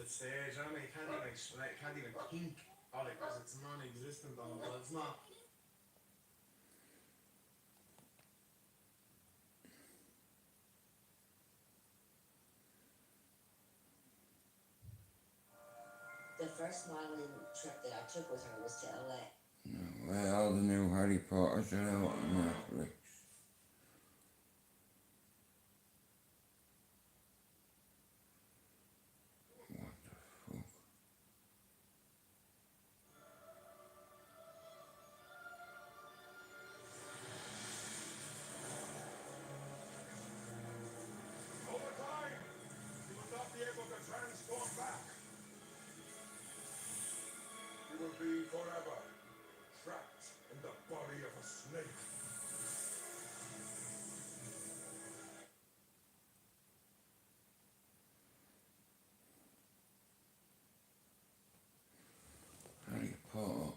the stage. I mean, you can't even explain, you can't even think of it because it's non-existent. All, well, it's not. The first modeling trip that I took with her was to LA. Well, the new Harry Potter's are out on Netflix. Over time, you will not be able to transform back. You will be forever trapped in the body of a snake. Harry Potter.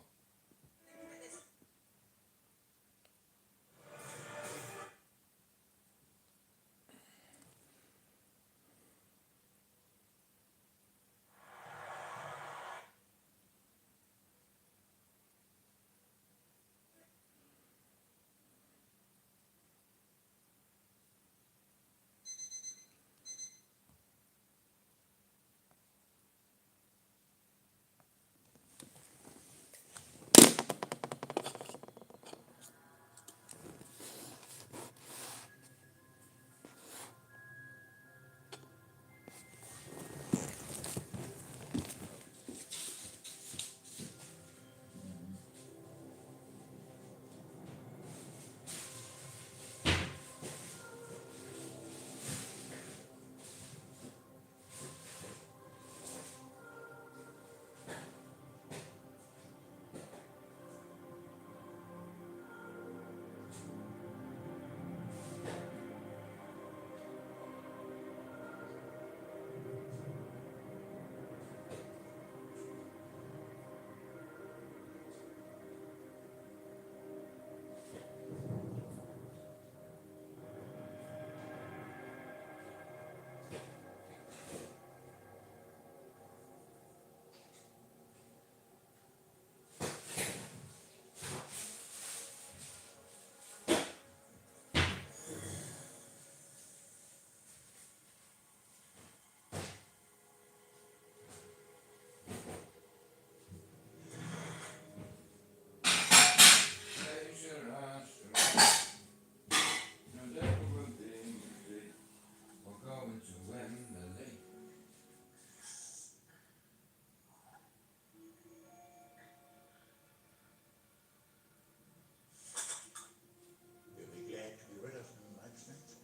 You'll be glad to be rid of him, Marksmith.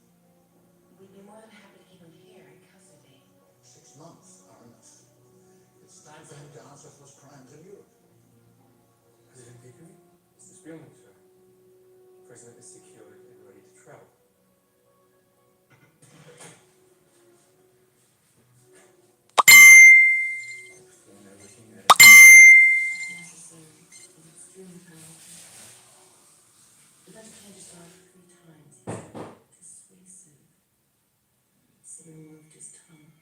We'd be more than happy to keep him here in custody. 6 months are enough. It's time for him to answer for his crimes in Europe. President Pickering, it's the spionage, sir. President is secured and ready to travel. Doing everything that Necessary and extremely powerful. The best can't just start 3 times. Dissuasive. Sidney moved his tongue.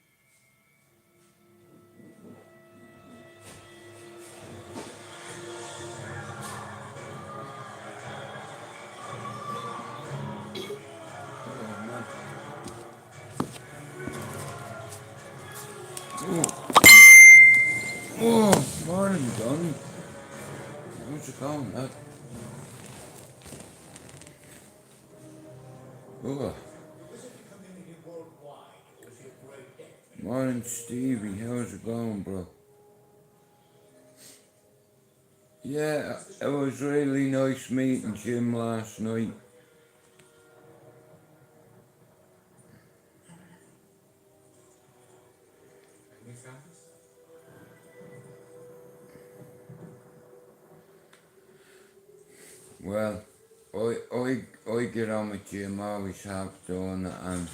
Oh, morning, Donny. How's it going, lad? Oh, Visit the community worldwide with your great death. morning, Stevie. How's it going, bro? Yeah, it was really nice meeting Jim last night. Any families? Well, I get on with Jim, always have done, and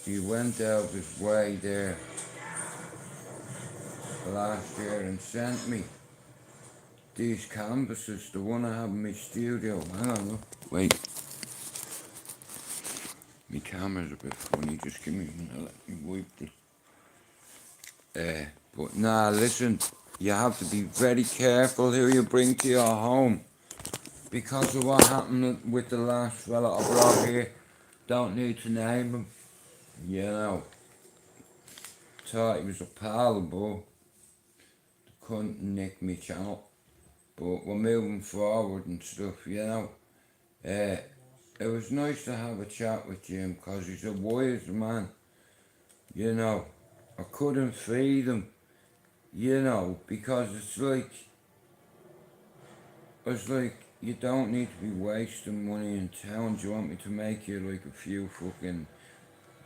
he went out of his way there last year and sent me these canvases, the one I have in my studio. Hang on, look. Wait. My camera's a bit funny, just give me a minute, let me wipe this. But nah, listen, you have to be very careful who you bring to your home. Because of what happened with the last fella I brought here. Don't need to name him. You know. Thought he was a pal, but couldn't nick me channel. But we're moving forward and stuff, you know. It was nice to have a chat with Jim because he's a wise man. You know, I couldn't feed him, you know, because it's like, you don't need to be wasting money in town. Do you want me to make you like a few fucking,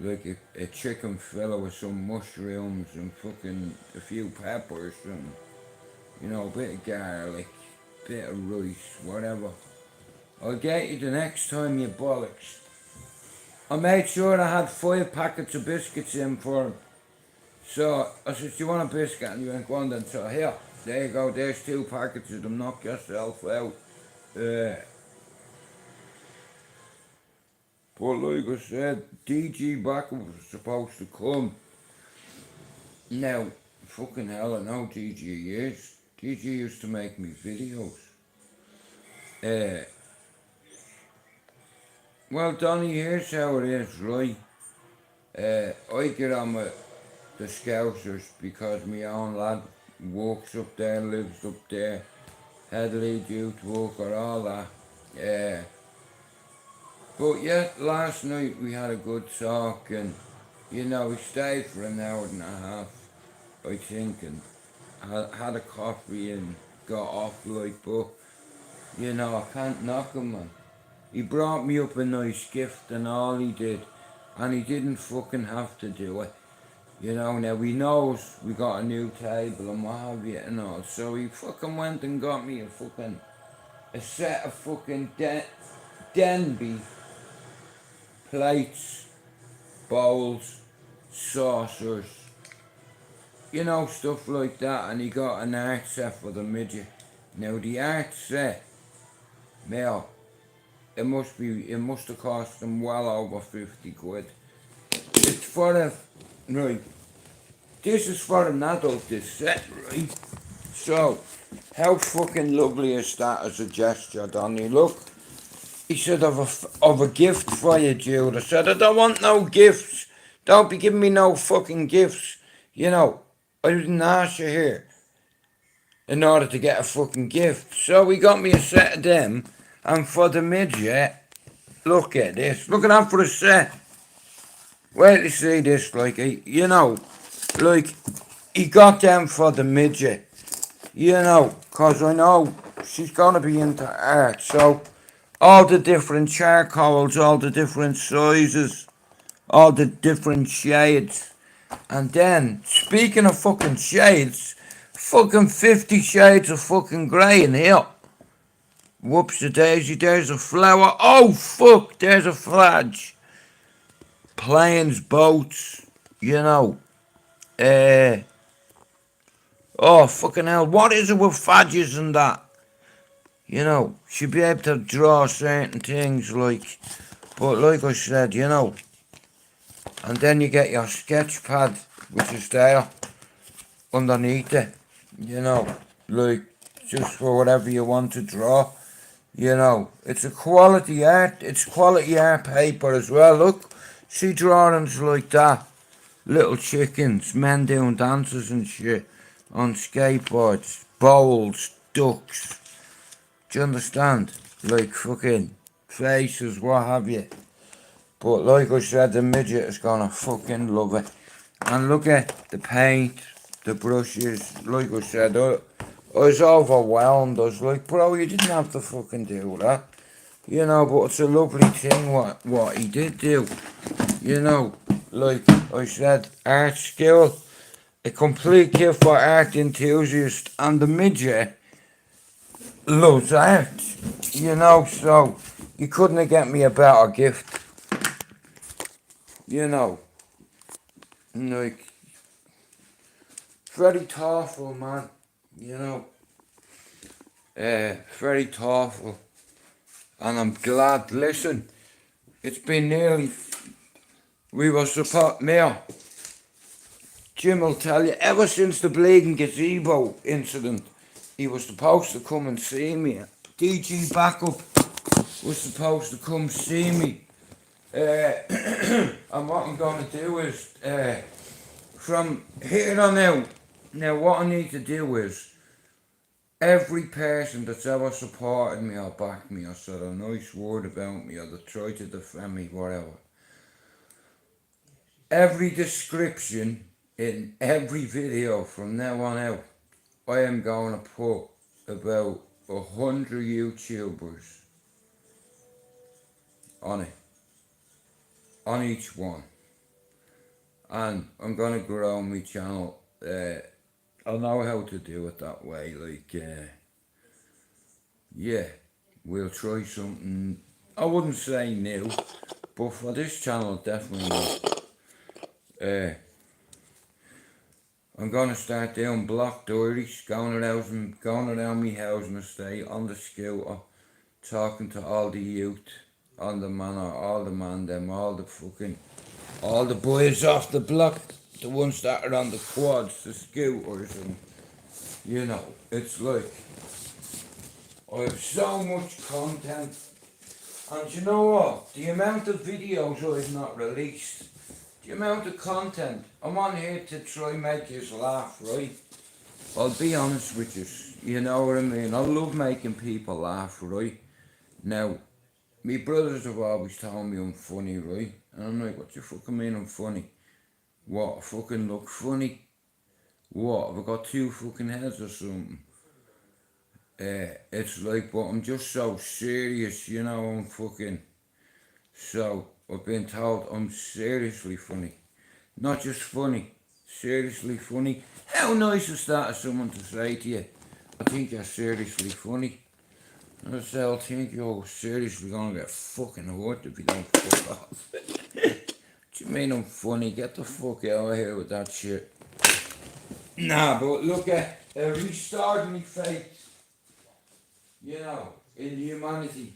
like a chicken fillet with some mushrooms and fucking a few peppers and, you know, a bit of garlic, bit of rice, whatever. I'll get you the next time, you bollocks. I made sure I had 5 packets of biscuits in for him. So I said, do you want a biscuit? And he went, go on then. So here, there you go, there's 2 packets of them, knock yourself out. But like I said, DG Backup was supposed to come. Now, fucking hell, I know DG is. DG used to make me videos. Well, Donny, here's how it is, right? I get on with the Scousers because my own lad works up there, lives up there, head lead youth worker, all that. But yeah, last night we had a good talk and, you know, we stayed for an hour and a half, I think, and had a coffee and got off like, but, you know, I can't knock him, man. He brought me up a nice gift and all he did, and he didn't fucking have to do it. You know, now he knows we got a new table and what have you and all, so he fucking went and got me a set of fucking Denby plates, bowls, saucers, you know, stuff like that, and he got an art set for the midget. Now the art set, now, it must have cost him well over 50 quid. It's for a, right, this is for an adult, this set, right? So, how fucking lovely is that as a gesture, Donny? Look, he said, of a gift for you, Jude. I said, I don't want no gifts. Don't be giving me no fucking gifts. You know, I didn't ask you here in order to get a fucking gift. So he got me a set of them, and for the midget, look at this. Look at that for a set. Wait to see this, like, you know, like, he got them for the midget. You know, because I know she's going to be into art. So, all the different charcoals, all the different sizes, all the different shades. And then, speaking of fucking shades, fucking 50 shades of fucking grey in here. Whoops-a-daisy, there's a flower. Oh, fuck, there's a flag. Planes, boats, you know. Oh, fucking hell, what is it with fadges and that? You know, she'd be able to draw certain things, like, but like I said, you know. And then you get your sketch pad, which is there, underneath it, you know, like, just for whatever you want to draw. You know, it's a quality art, it's quality art paper as well, look. See drawings like that. Little chickens, men doing dances and shit on skateboards, bowls, ducks. Do you understand? Like fucking faces, what have you. But like I said, the midget is gonna fucking love it. And look at the paint, the brushes, like I said, I was overwhelmed. I was like, bro, you didn't have to fucking do that. You know, but it's a lovely thing what he did do. You know, like I said, art skill, a complete kit for art enthusiasts, and the midget loves art. You know, so you couldn't have get me a better gift. You know, like, very thoughtful, man. You know, very thoughtful. And I'm glad, listen, it's been nearly, we were supposed, Jim will tell you, ever since the bleeding gazebo incident, he was supposed to come and see me. DG Backup was supposed to come see me. And what I'm going to do is, from here on out, now what I need to do is, every person that's ever supported me or backed me or said a nice word about me or that tried to defend me, whatever, every description in every video from now on out, I am going to put about 100 YouTubers on it, on each one. And I'm going to grow my channel. I know how to do it that way, like, yeah, we'll try something, I wouldn't say new, but for this channel, definitely not. I'm gonna start doing block diaries, going around me housing estate on the scooter, talking to all the youth on the manor, all the man them, all the boys off the block, the ones that are on the quads, the scooters, and you know, it's like, I have so much content, and you know what, the amount of videos I've not released, the amount of content, I'm on here to try and make you laugh, right? I'll be honest with you know what I mean? I love making people laugh, right? Now, my brothers have always told me I'm funny, right? And I'm like, what do you fucking mean I'm funny? What, I fucking look funny? What, have I got two fucking heads or something? It's like, but I'm just so serious, you know, I'm fucking, so I've been told I'm seriously funny. Not just funny, seriously funny. How nice is that of someone to say to you, I think you're seriously funny. And I say, I think you're seriously gonna get fucking hurt if you don't fuck off. What do you mean I'm funny? Get the fuck out of here with that shit. Nah, but look at restored me faith, you know, in humanity.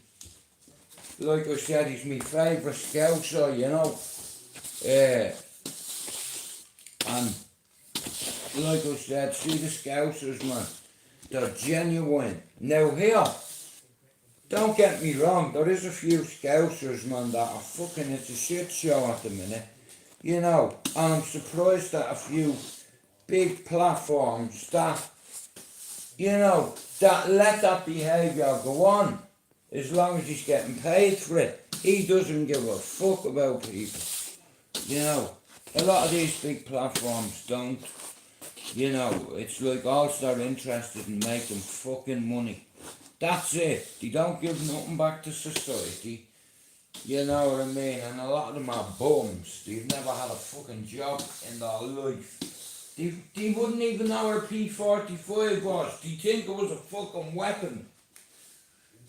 Like I said, he's my favourite scouser, you know. And like I said, see the Scousers, man, they're genuine. Now here, don't get me wrong, there is a few Scousers, man, that are fucking, it's a shit show at the minute, you know, and I'm surprised that a few big platforms that, you know, that let that behaviour go on, as long as he's getting paid for it. He doesn't give a fuck about people, you know. A lot of these big platforms don't, you know, it's like all they're interested in making fucking money. That's it. They don't give nothing back to society. You know what I mean? And a lot of them are bums. They've never had a fucking job in their life. They wouldn't even know where P45 was. They think it was a fucking weapon.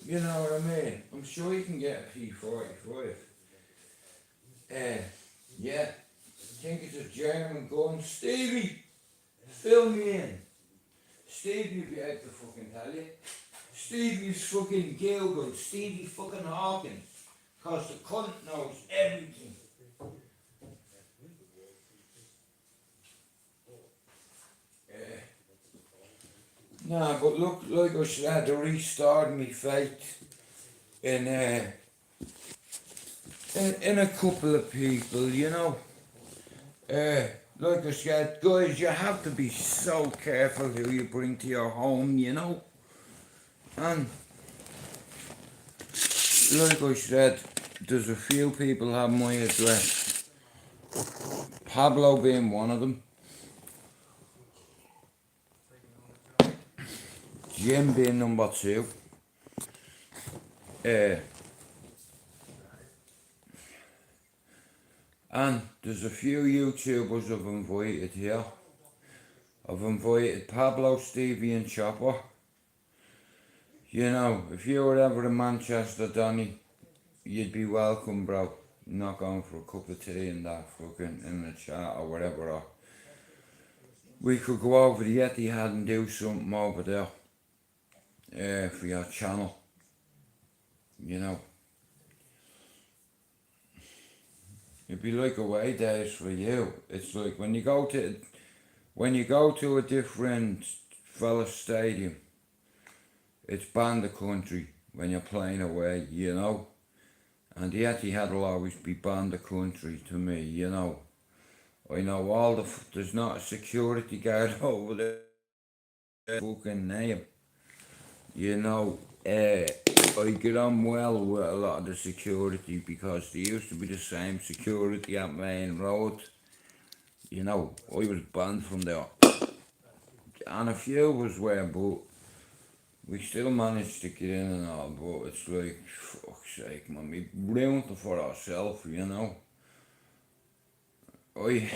You know what I mean? I'm sure you can get a P45. Yeah. I think it's a German gun. Stevie, fill me in. Stevie will be able to fucking tell you. Stevie's fucking Gilgun, Stevie fucking Hawkins. Cause the cunt knows everything. Nah, but look, like I said, they restored me faith in a couple of people, you know. Like I said, guys, you have to be so careful who you bring to your home, you know. And like I said, there's a few people have my address. Pablo being one of them. Jim being number 2. And there's a few YouTubers I've invited here. I've invited Pablo, Stevie and Chopper. You know, if you were ever in Manchester, Donny, you'd be welcome, bro. Not going for a cup of tea and that fucking in the chat or whatever. Or we could go over the Etihad and do something over there. For your channel. You know. It'd be like away days for you. It's like when you go to when you go to a different fella's stadium, it's band the country when you're playing away, you know. And the Etihad will always be band the country to me, you know. I know all the there's not a security guard over there. Fucking name, you know. I get on well with a lot of the security because they used to be the same security at Main Road. You know, I was banned from there, and a few of us were, but we still managed to get in and all. But it's like, fuck's sake, man, we ruined it for ourselves, you know. I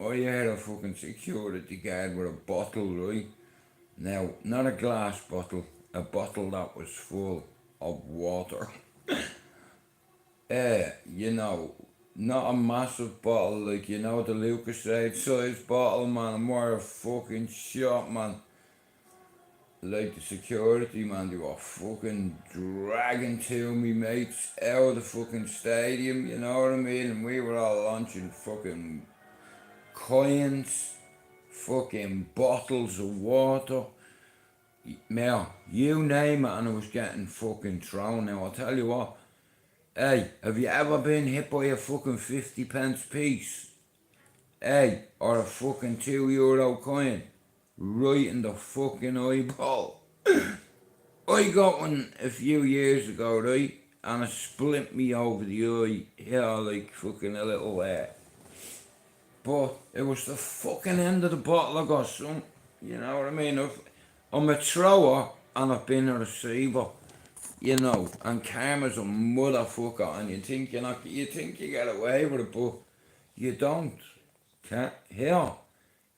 I had a fucking security guard with a bottle, right? Now, not a glass bottle, a bottle that was full of water. You know, not a massive bottle like, you know, the Lucasade size bottle, man, more a fucking shot, man. Like the security, man, they were fucking dragging two of me mates out of the fucking stadium, you know what I mean? And we were all launching fucking coins, fucking bottles of water. Now, you name it, and it was getting fucking thrown. Now, I'll tell you what, hey, have you ever been hit by a fucking 50 pence piece? Hey, or a fucking €2 coin? Right in the fucking eyeball. I got one a few years ago, right? And it split me over the eye here like fucking a little but it was the fucking end of the bottle I got, son. You know what I mean? I'm a thrower and I've been a receiver. You know, and karma's a motherfucker, and you think you think you get away with it, but you don't. Here,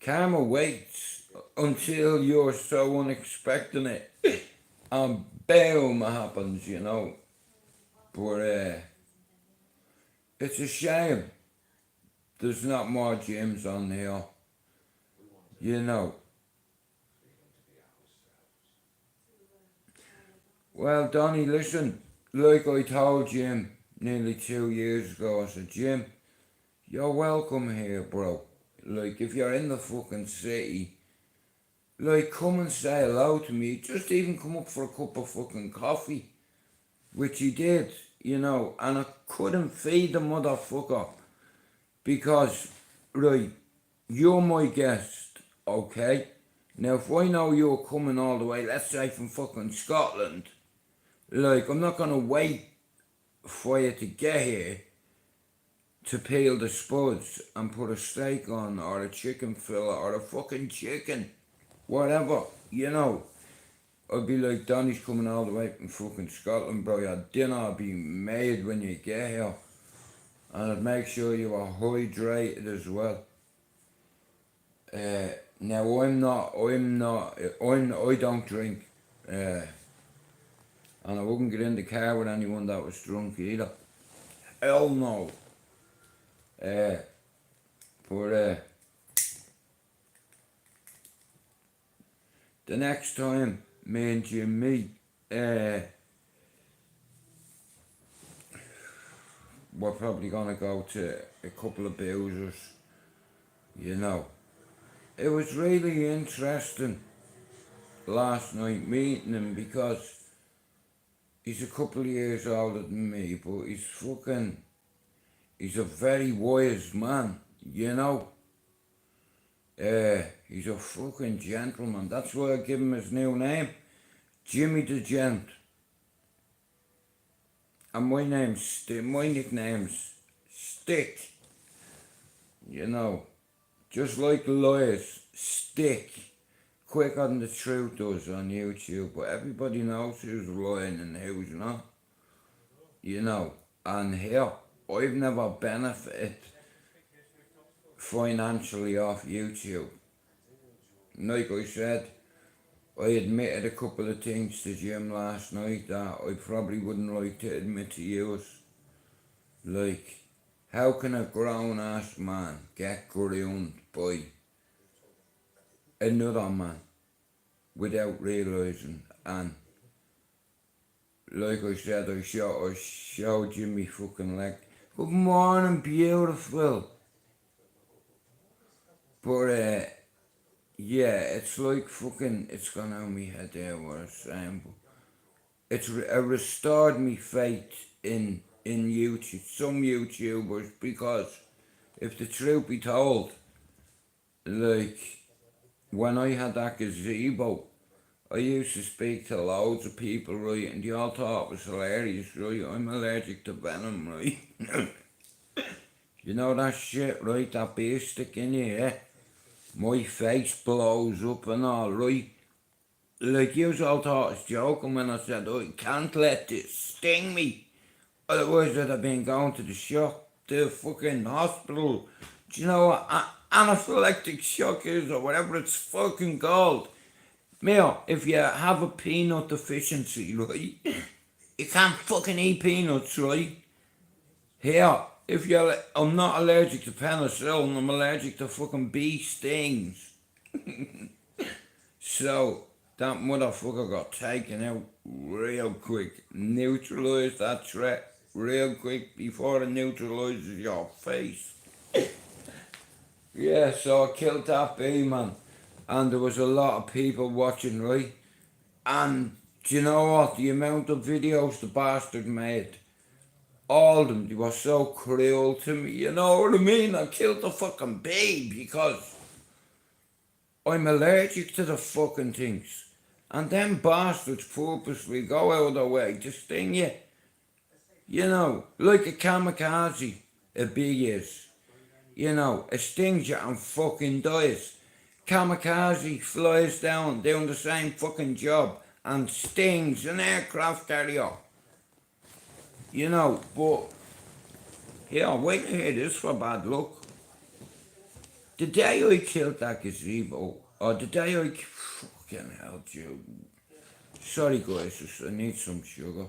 karma waits until you're so unexpecting it, and boom, it happens, you know. But it's a shame there's not more gyms on here, you know. Well, Donny, listen, like I told Jim nearly 2 years ago, I said, Jim, you're welcome here, bro. Like, if you're in the fucking city, like, come and say hello to me. Just even come up for a cup of fucking coffee, which he did, you know, and I couldn't feed the motherfucker because, right, you're my guest, okay? Now, if I know you're coming all the way, let's say from fucking Scotland, like, I'm not gonna wait for you to get here to peel the spuds and put a steak on, or a chicken fillet, or a fucking chicken, whatever, you know. I'd be like, Donny's coming all the way from fucking Scotland, bro. Your dinner will be made when you get here. And I'd make sure you are hydrated as well. Now I don't drink. And I wouldn't get in the car with anyone that was drunk either. Hell no. But the next time me and Jim meet, we're probably gonna go to a couple of boozers, you know. It was really interesting last night meeting him because he's a couple of years older than me, but he's a very wise man, you know. He's a fucking gentleman. That's why I give him his new name, Jimmy the Gent. And my nickname's Stick. You know, just like liars, stick quicker than the truth does on YouTube. But everybody knows who's lying and who's not. You know, and here, I've never benefited financially off YouTube. Like I said, I admitted a couple of things to Jim last night that I probably wouldn't like to admit to you. Like, how can a grown ass man get groomed by another man without realising? And like I said, I showed Jimmy fucking leg. Good morning, beautiful. But yeah, it's like fucking, it's gone out of my head there what I was saying, but it's restored me faith in YouTube, some YouTubers, because if the truth be told, like, when I had that gazebo, I used to speak to loads of people, right, and they all thought it was hilarious, right? I'm allergic to venom, right? You know that shit, right? That bee stick in your ear. My face blows up and all, right? Like, you all thought I was joking when I said, oh, I can't let this sting me. Otherwise, I'd have been going to the fucking hospital. Do you know what anaphylactic shock is, or whatever it's fucking called? Male, if you have a peanut deficiency, right, you can't fucking eat peanuts, right? Here, if you're, I'm not allergic to penicillin, I'm allergic to fucking bee stings. So, that motherfucker got taken out real quick. Neutralised that threat real quick before it neutralises your face. Yeah, so I killed that bee, man. And there was a lot of people watching, right? And do you know what? The amount of videos the bastard made, all of them, they were so cruel to me. You know what I mean? I killed the fucking bee because I'm allergic to the fucking things. And them bastards purposely go out of their way to sting you. You know, like a kamikaze, a bee is. You know, it stings you and fucking dies. Kamikaze flies down doing the same fucking job and stings an aircraft carrier. You know, but here, wait to hear this for bad luck. The day I killed that gazebo, or the day I fucking hell, Joe. Sorry guys, I need some sugar.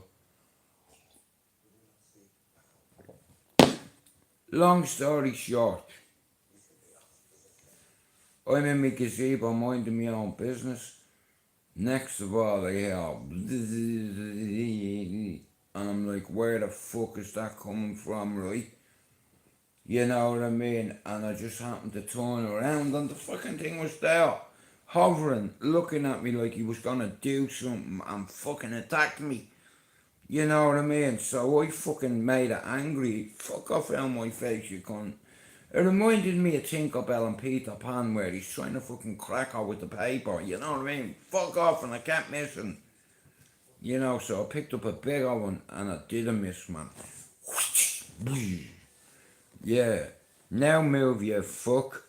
Long story short, I'm in my gazebo minding my own business. Next of all, I hear, and I'm like, where the fuck is that coming from, right? You know what I mean? And I just happened to turn around and the fucking thing was there, hovering, looking at me like he was gonna do something and fucking attack me. You know what I mean? So I fucking made it angry. Fuck off out of my face, you cunt. It reminded me of Tinkerbell and Peter Pan where he's trying to fucking crack her with the paper, you know what I mean? Fuck off, and I kept missing. You know, so I picked up a bigger one and I didn't miss, man. Yeah. Now move, you fuck.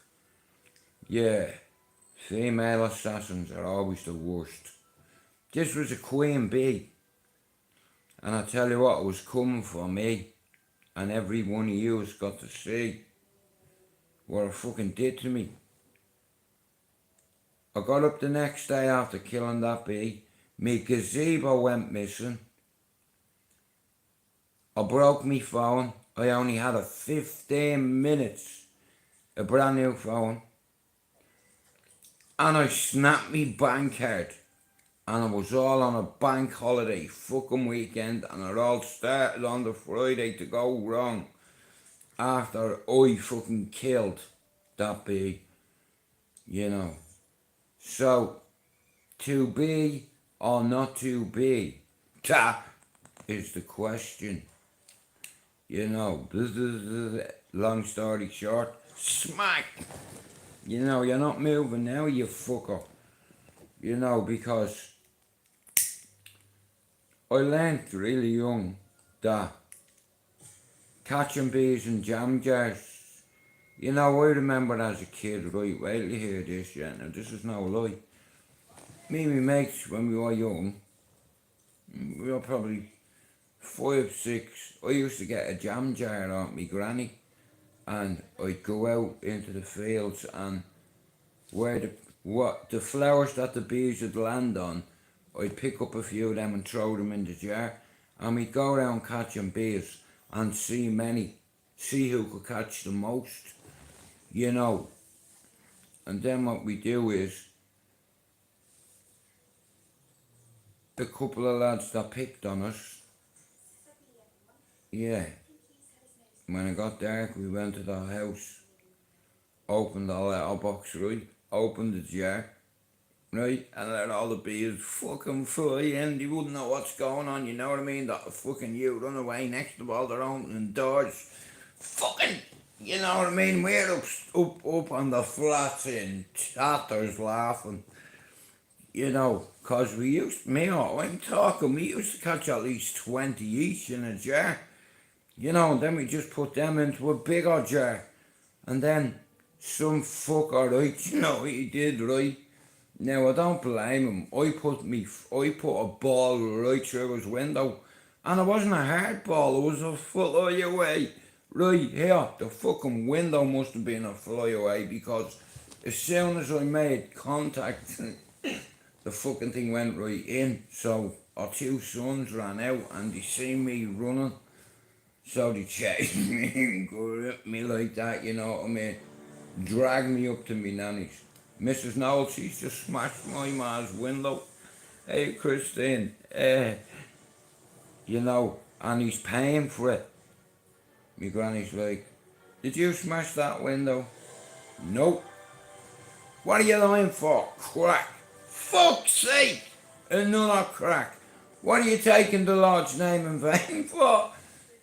Yeah. Female assassins are always the worst. This was a queen bee. And I tell you what, it was coming for me. And every one of you has got to see what it fucking did to me. I got up the next day after killing that bee. Me gazebo went missing. I broke me phone. I only had a 15 minutes. A brand new phone. And I snapped me bank card. And it was all on a bank holiday fucking weekend. And it all started on the Friday to go wrong. After I fucking killed that bee. You know. So, to be or not to be? That is the question. You know, long story short, smack! You know, you're not moving now, you fucker. You know, because I learnt really young that catching bees in jam jars, you know, I remember as a kid, right, wait till you hear this, yeah, now this is no lie. Me and my mates, when we were young, we were probably 5, 6, I used to get a jam jar out my granny and I'd go out into the fields and where the flowers that the bees would land on, I'd pick up a few of them and throw them in the jar and we'd go around catching bees and see who could catch the most, you know. And then what we do is, a couple of lads that picked on us, yeah, when it got dark we went to the house, opened the letterbox, right, open the jar, right, and let all the bees fucking fly in. They wouldn't know what's going on, you know what I mean? That fucking you run away next to all their opening doors. Fucking, you know what I mean? We're up on the flats in tatters laughing. You know, 'cause we used, I'm talking, we used to catch at least 20 each in a jar. You know, and then we just put them into a bigger jar. And then some fucker, right, you know what he did, right? Now, I don't blame him. I put a ball right through his window. And it wasn't a hard ball, it was a flyaway. Right here, the fucking window must have been a flyaway because as soon as I made contact, the fucking thing went right in. So our two sons ran out and they seen me running. So they chased me and gripped me like that, you know what I mean? Dragged me up to me nanny's. Mrs. Noel, she's just smashed my ma's window. Hey, Christine, you know, and he's paying for it. My granny's like, did you smash that window? Nope. What are you lying for? Crack. Fuck's sake! Another crack. What are you taking the Lord's name in vain for?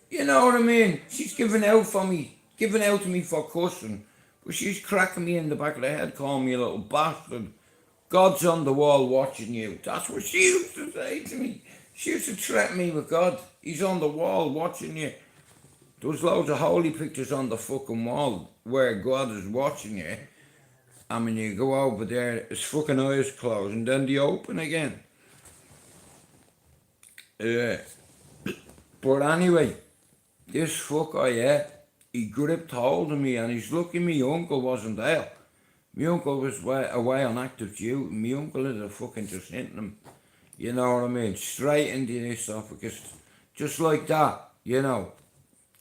You know what I mean? She's giving out to me for cussing. But she's cracking me in the back of the head, calling me a little bastard. God's on the wall watching you. That's what she used to say to me. She used to threaten me with God. He's on the wall watching you. There was loads of holy pictures on the fucking wall where God is watching you. And when you go over there, his fucking eyes close and then they open again. Yeah. But anyway, this fucker, yeah, he gripped hold of me and he's lucky my uncle wasn't there. My uncle was away on active duty. My uncle had a fucking just hitting him. You know what I mean? Straight into the esophagus. Just like that, you know.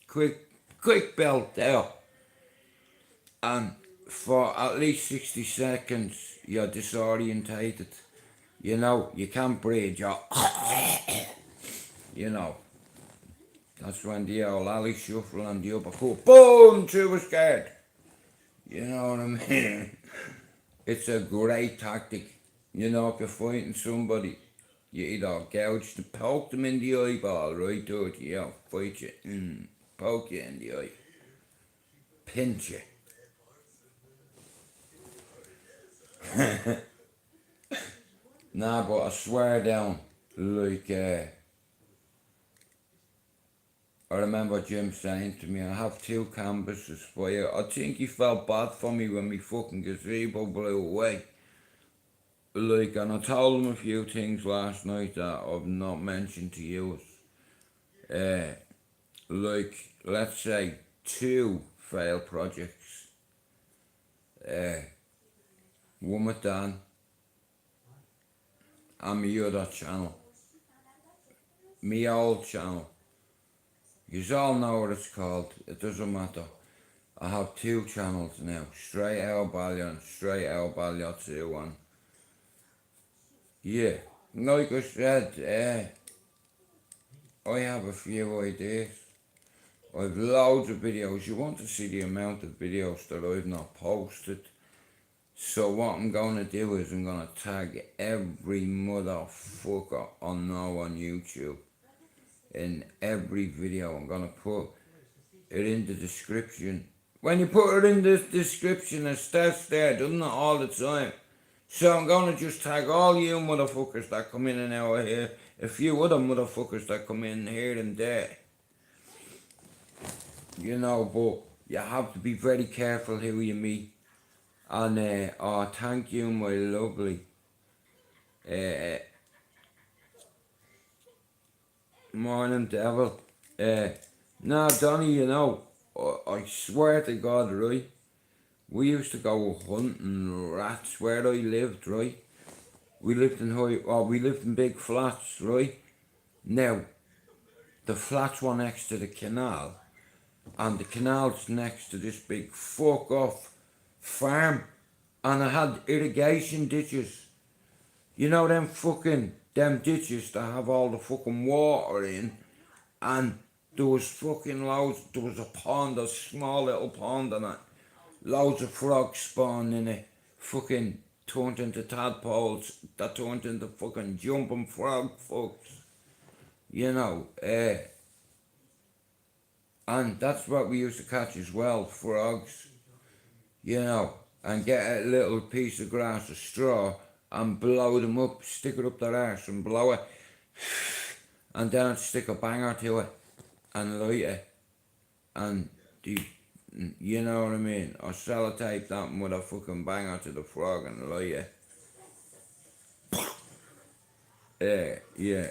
Quick belt there. And for at least 60 seconds, you're disorientated. You know, you can't breathe. You're you know. That's when the old alley shuffle and the uppercut, boom, through his guard. You know what I mean? It's a great tactic. You know, if you're fighting somebody, you either gouge to poke them in the eyeball, right, do it, yeah, fight you, poke you in the eye, pinch you. Nah, but I swear down, like, I remember Jim saying to me, I have 2 canvases for you. I think he felt bad for me when me fucking gazebo blew away. Like, and I told him a few things last night that I've not mentioned to you. Like, let's say 2 failed projects. One with Dan and my other channel. Me old channel. You all know what it's called, it doesn't matter. I have 2 channels now, Straight Out Ballia and Straight Out Ballia 2 and yeah, like I said, I have a few ideas. I've loads of videos. You want to see the amount of videos that I've not posted. So what I'm gonna do is I'm gonna tag every motherfucker I know on YouTube. In every video I'm gonna put it in the description. When you put it in the description it starts there, doesn't it, all the time? So I'm gonna just tag all you motherfuckers that come in and out of here, a few other motherfuckers that come in here and there. You know, but you have to be very careful who you meet. And oh, thank you, my lovely morning devil. Now, Donny, you know, I swear to God, right? We used to go hunting rats where I lived, right? We lived in big flats, right? Now, the flats were next to the canal, and the canal's next to this big fuck off farm, and I had irrigation ditches. You know them ditches that have all the fucking water in, and there was fucking loads, there was a pond, a small little pond, and loads of frogs spawned in it. fucking turned into tadpoles that turned into fucking jumping frog fucks. You know, and that's what we used to catch as well, frogs. You know, and get a little piece of grass, a straw, and blow them up, stick it up their arse and blow it. And then I'd stick a banger to it and light it. And you know what I mean? Or sellotape that with a fucking banger to the frog and light it. Yeah.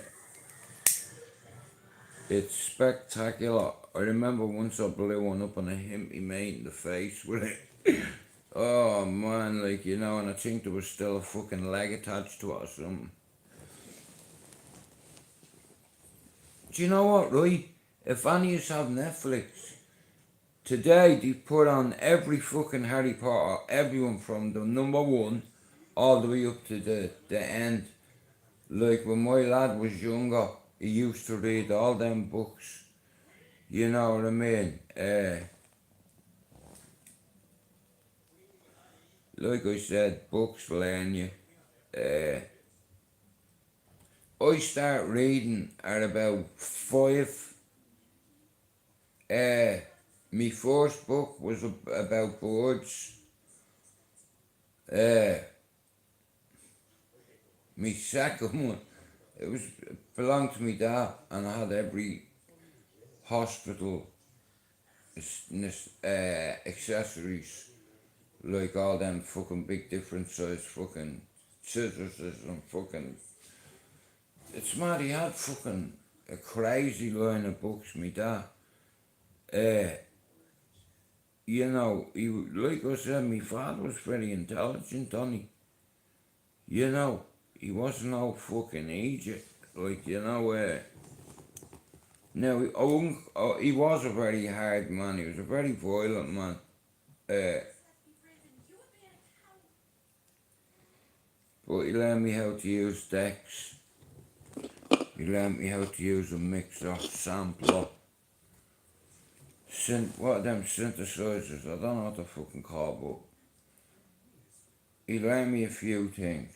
It's spectacular. I remember once I blew one up and I hit me mate in the face with it. Oh man, like, you know, and I think there was still a fucking leg attached to it or something. Do you know what, right? If any of us have Netflix, today they put on every fucking Harry Potter, everyone from the number one all the way up to the end. Like when my lad was younger, he used to read all them books. You know what I mean? Like I said, books learn you. I start reading at about 5. My first book was about birds. My second one, it belonged to me dad, and I had every hospital accessories, like all them fucking big different size fucking scissors and fucking. It's mad, he had fucking a crazy line of books, me dad. You know, he, like I said, my father was very intelligent, Donny. You know, he wasn't no fucking idiot. Like, you know, now, he was a very hard man. He was a very violent man. But he learned me how to use decks. He learned me how to use a mixer, sampler. What are them synthesizers? I don't know what they're fucking called, but he learned me a few things.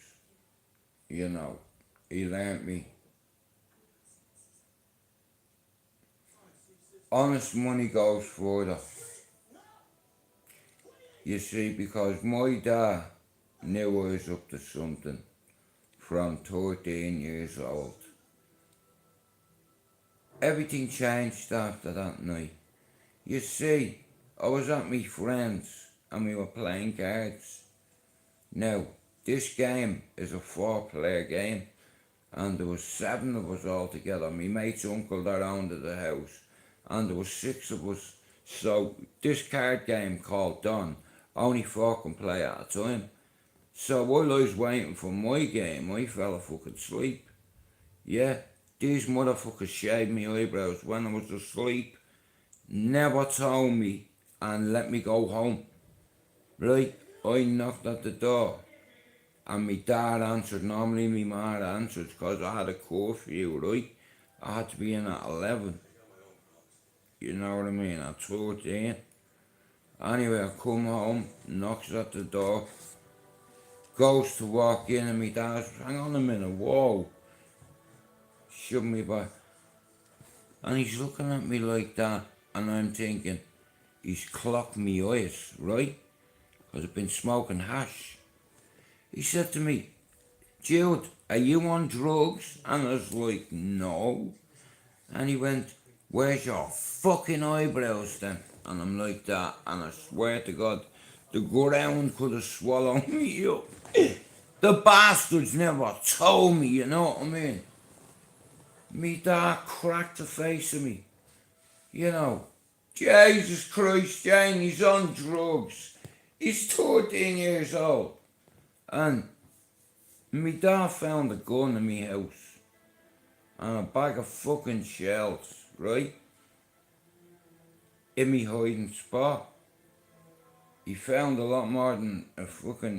You know, he learned me. Honest money goes further. You see, because my dad knew I was up to something from 13 years old. Everything changed after that night. You see, I was at my friends and we were playing cards. Now, this game is a 4-player game and there was 7 of us all together. My mate's uncle that owned the house and there was 6 of us. So this card game called Don, only 4 can play at a time. So while I was waiting for my game, I fell fucking asleep. Yeah, these motherfuckers shaved me eyebrows when I was asleep. Never told me and let me go home. Right, I knocked at the door and my dad answered. Normally my mum answered because I had a curfew, right? I had to be in at 11. You know what I mean? At 13. Anyway, I come home, knocks at the door, goes to walk in and my dad's, hang on a minute, whoa. Shove me back. And he's looking at me like that and I'm thinking, he's clocked me eyes, right? Because I've been smoking hash. He said to me, Jude, are you on drugs? And I was like, no. And he went, where's your fucking eyebrows then? And I'm like that, and I swear to God, the ground could have swallowed me up. The bastards never told me, you know what I mean? Me dad cracked the face of me. You know, Jesus Christ, Jane, he's on drugs. He's 13 years old. And me dad found a gun in me house. And a bag of fucking shells, right? In me hiding spot. He found a lot more than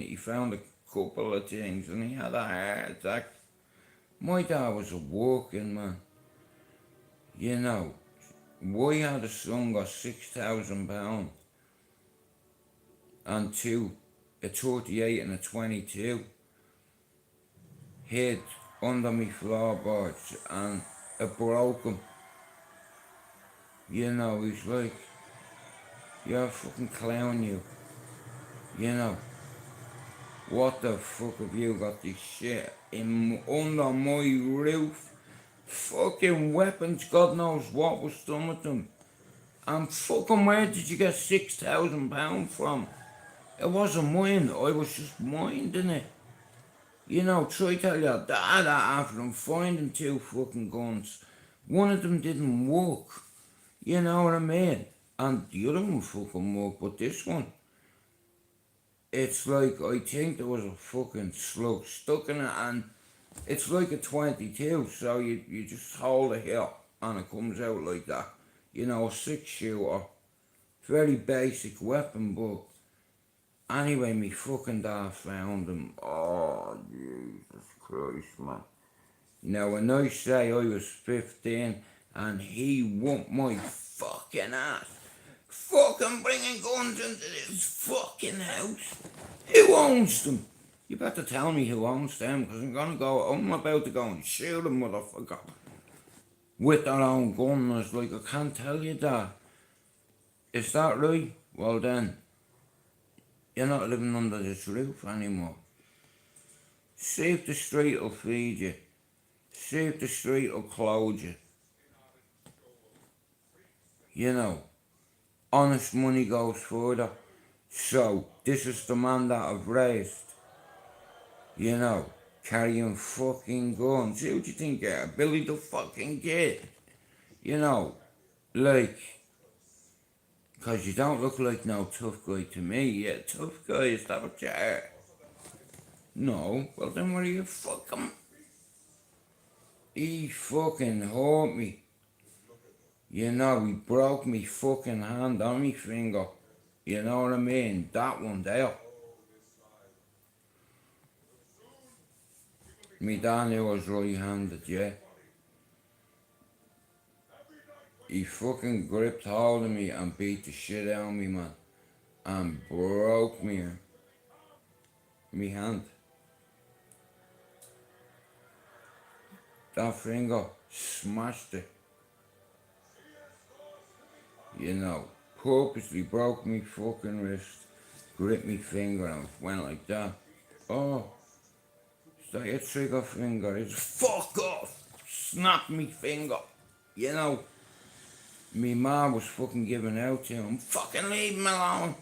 he found a couple of things and he had a heart attack. My dad was a working man. You know, we had a son got £6,000 and 2 a 38 and a 22 hid under me floorboards and it broke him. You know, he's like, you're a fucking clown, you. You know, what the fuck have you got this shit under my roof? Fucking weapons, God knows what was done with them. And fucking where did you get £6,000 from? It wasn't mine, I was just minding it. You know, try tell your dad that after them finding 2 fucking guns. One of them didn't work. You know what I mean? And the other one fucking worked, but this one, it's like, I think there was a fucking slug stuck in it, and it's like a 22, so you just hold it here, and it comes out like that. You know, a 6-shooter. Very basic weapon, but anyway, me fucking dad found him. Oh, Jesus Christ, man. Now, when I say I was 15 and he whooped my fucking ass, fucking bringing guns into this fucking house. Who owns them? You better tell me who owns them, because I'm about to go and shoot a motherfucker with their own gun. I was like, I can't tell you that. Is that right? Well then, you're not living under this roof anymore. See if the street will feed you. See if the street will clothe you. You know, honest money goes further. So, this is the man that I've raised. You know, carrying fucking guns. Who do you think you're? Billy the fucking Kid? You know, like, because you don't look like no tough guy to me. Yeah, tough guy, is that what you are? No, well then what are you fucking... He fucking hurt me. You know, he broke me fucking hand on me finger. You know what I mean? That one there. Me dad knew I was right-handed, yeah. He fucking gripped hold of me and beat the shit out of me, man. And broke me hand. That finger smashed it. You know, purposely broke me fucking wrist, gripped me finger and went like that. Oh, is that your trigger finger? It's fuck off! Snapped me finger. You know, me mom was fucking giving out to him. Fucking leave him alone.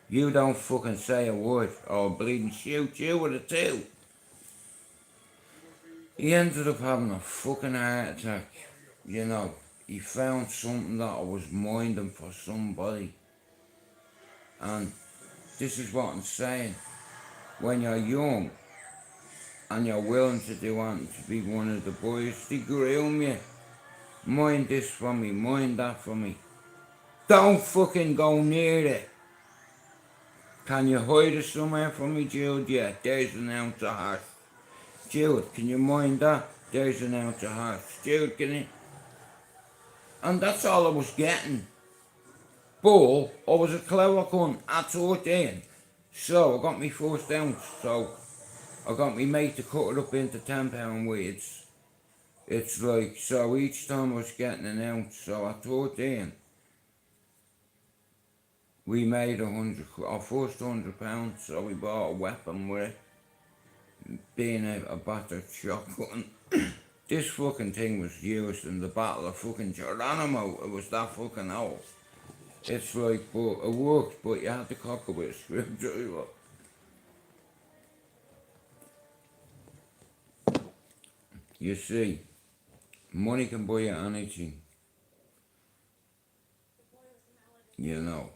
You don't fucking say a word or I'll bleeding shoot you with a 2. He ended up having a fucking heart attack. You know, he found something that I was minding for somebody. And this is what I'm saying. When you're young and you're willing to do anything to be one of the boys, they groom you. Mind this for me, mind that for me. Don't fucking go near it. Can you hide it somewhere from me, Jude? Yeah, there's an ounce of hash. Jude, can you mind that? There's an ounce of hash. Jude, can you? And that's all I was getting. But I was a clever cunt at 13. So I got me first ounce. So I got me mate to cut it up into £10 weights. It's like, so each time I was getting an ounce. So at 13, we made our first £100. So we bought a weapon with it. Being a battered shotgun. This fucking thing was used in the Battle of fucking Geronimo. It was that fucking old. It's like, but it worked, but you had to cock it with a screwdriver. You see, money can buy you anything. You know.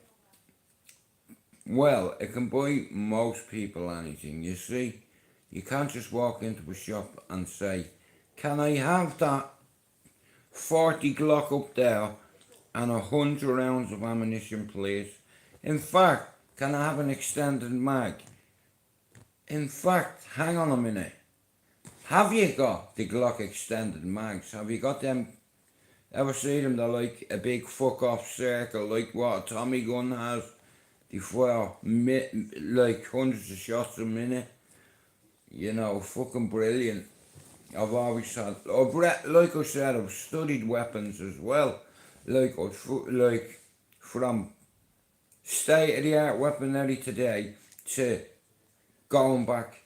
Well, it can buy most people anything. You see, you can't just walk into a shop and say, can I have that 40 Glock up there and 100 rounds of ammunition, please? In fact, can I have an extended mag? In fact, hang on a minute. Have you got the Glock extended mags? Have you got them? Ever see them? They're like a big fuck off circle, like what a Tommy gun has. They fire like hundreds of shots a minute. You know, fucking brilliant. I've always had, like I said, I've studied weapons as well. Like, like from state-of-the-art weaponry today to going back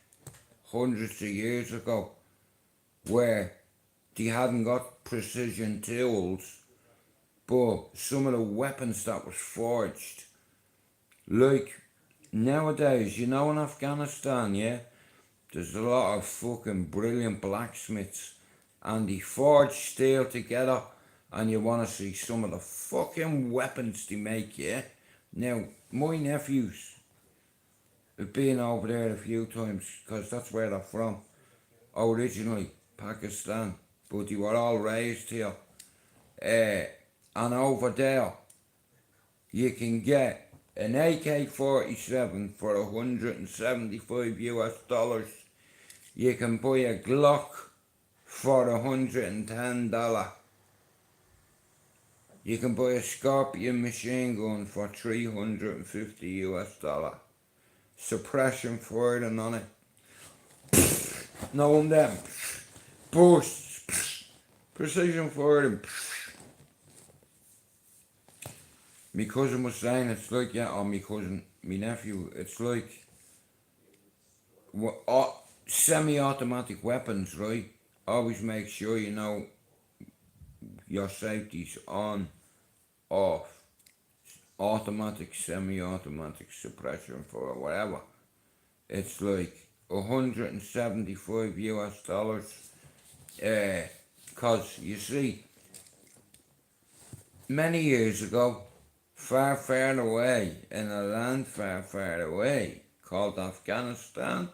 hundreds of years ago, where they hadn't got precision tools, but some of the weapons that was forged, like nowadays, you know, in Afghanistan, yeah, there's a lot of fucking brilliant blacksmiths, and they forge steel together, and you want to see some of the fucking weapons they make, yeah. Now, my nephews have been over there a few times, because that's where they're from, originally, Pakistan, but they were all raised here. And over there, you can get an AK-47 for $175 US. You can buy a Glock for $110. You can buy a Scorpion machine gun for $350 US. Suppression firing on it. Knowing them. Bursts. Precision firing. My cousin was saying it's like, yeah, or my cousin, my nephew, it's like semi-automatic weapons, right? Always make sure you know your safety's on, off, automatic, semi-automatic, suppression for whatever. It's like $175 US. Cause you see, many years ago, far, far away, in a land far, far away, called Afghanistan,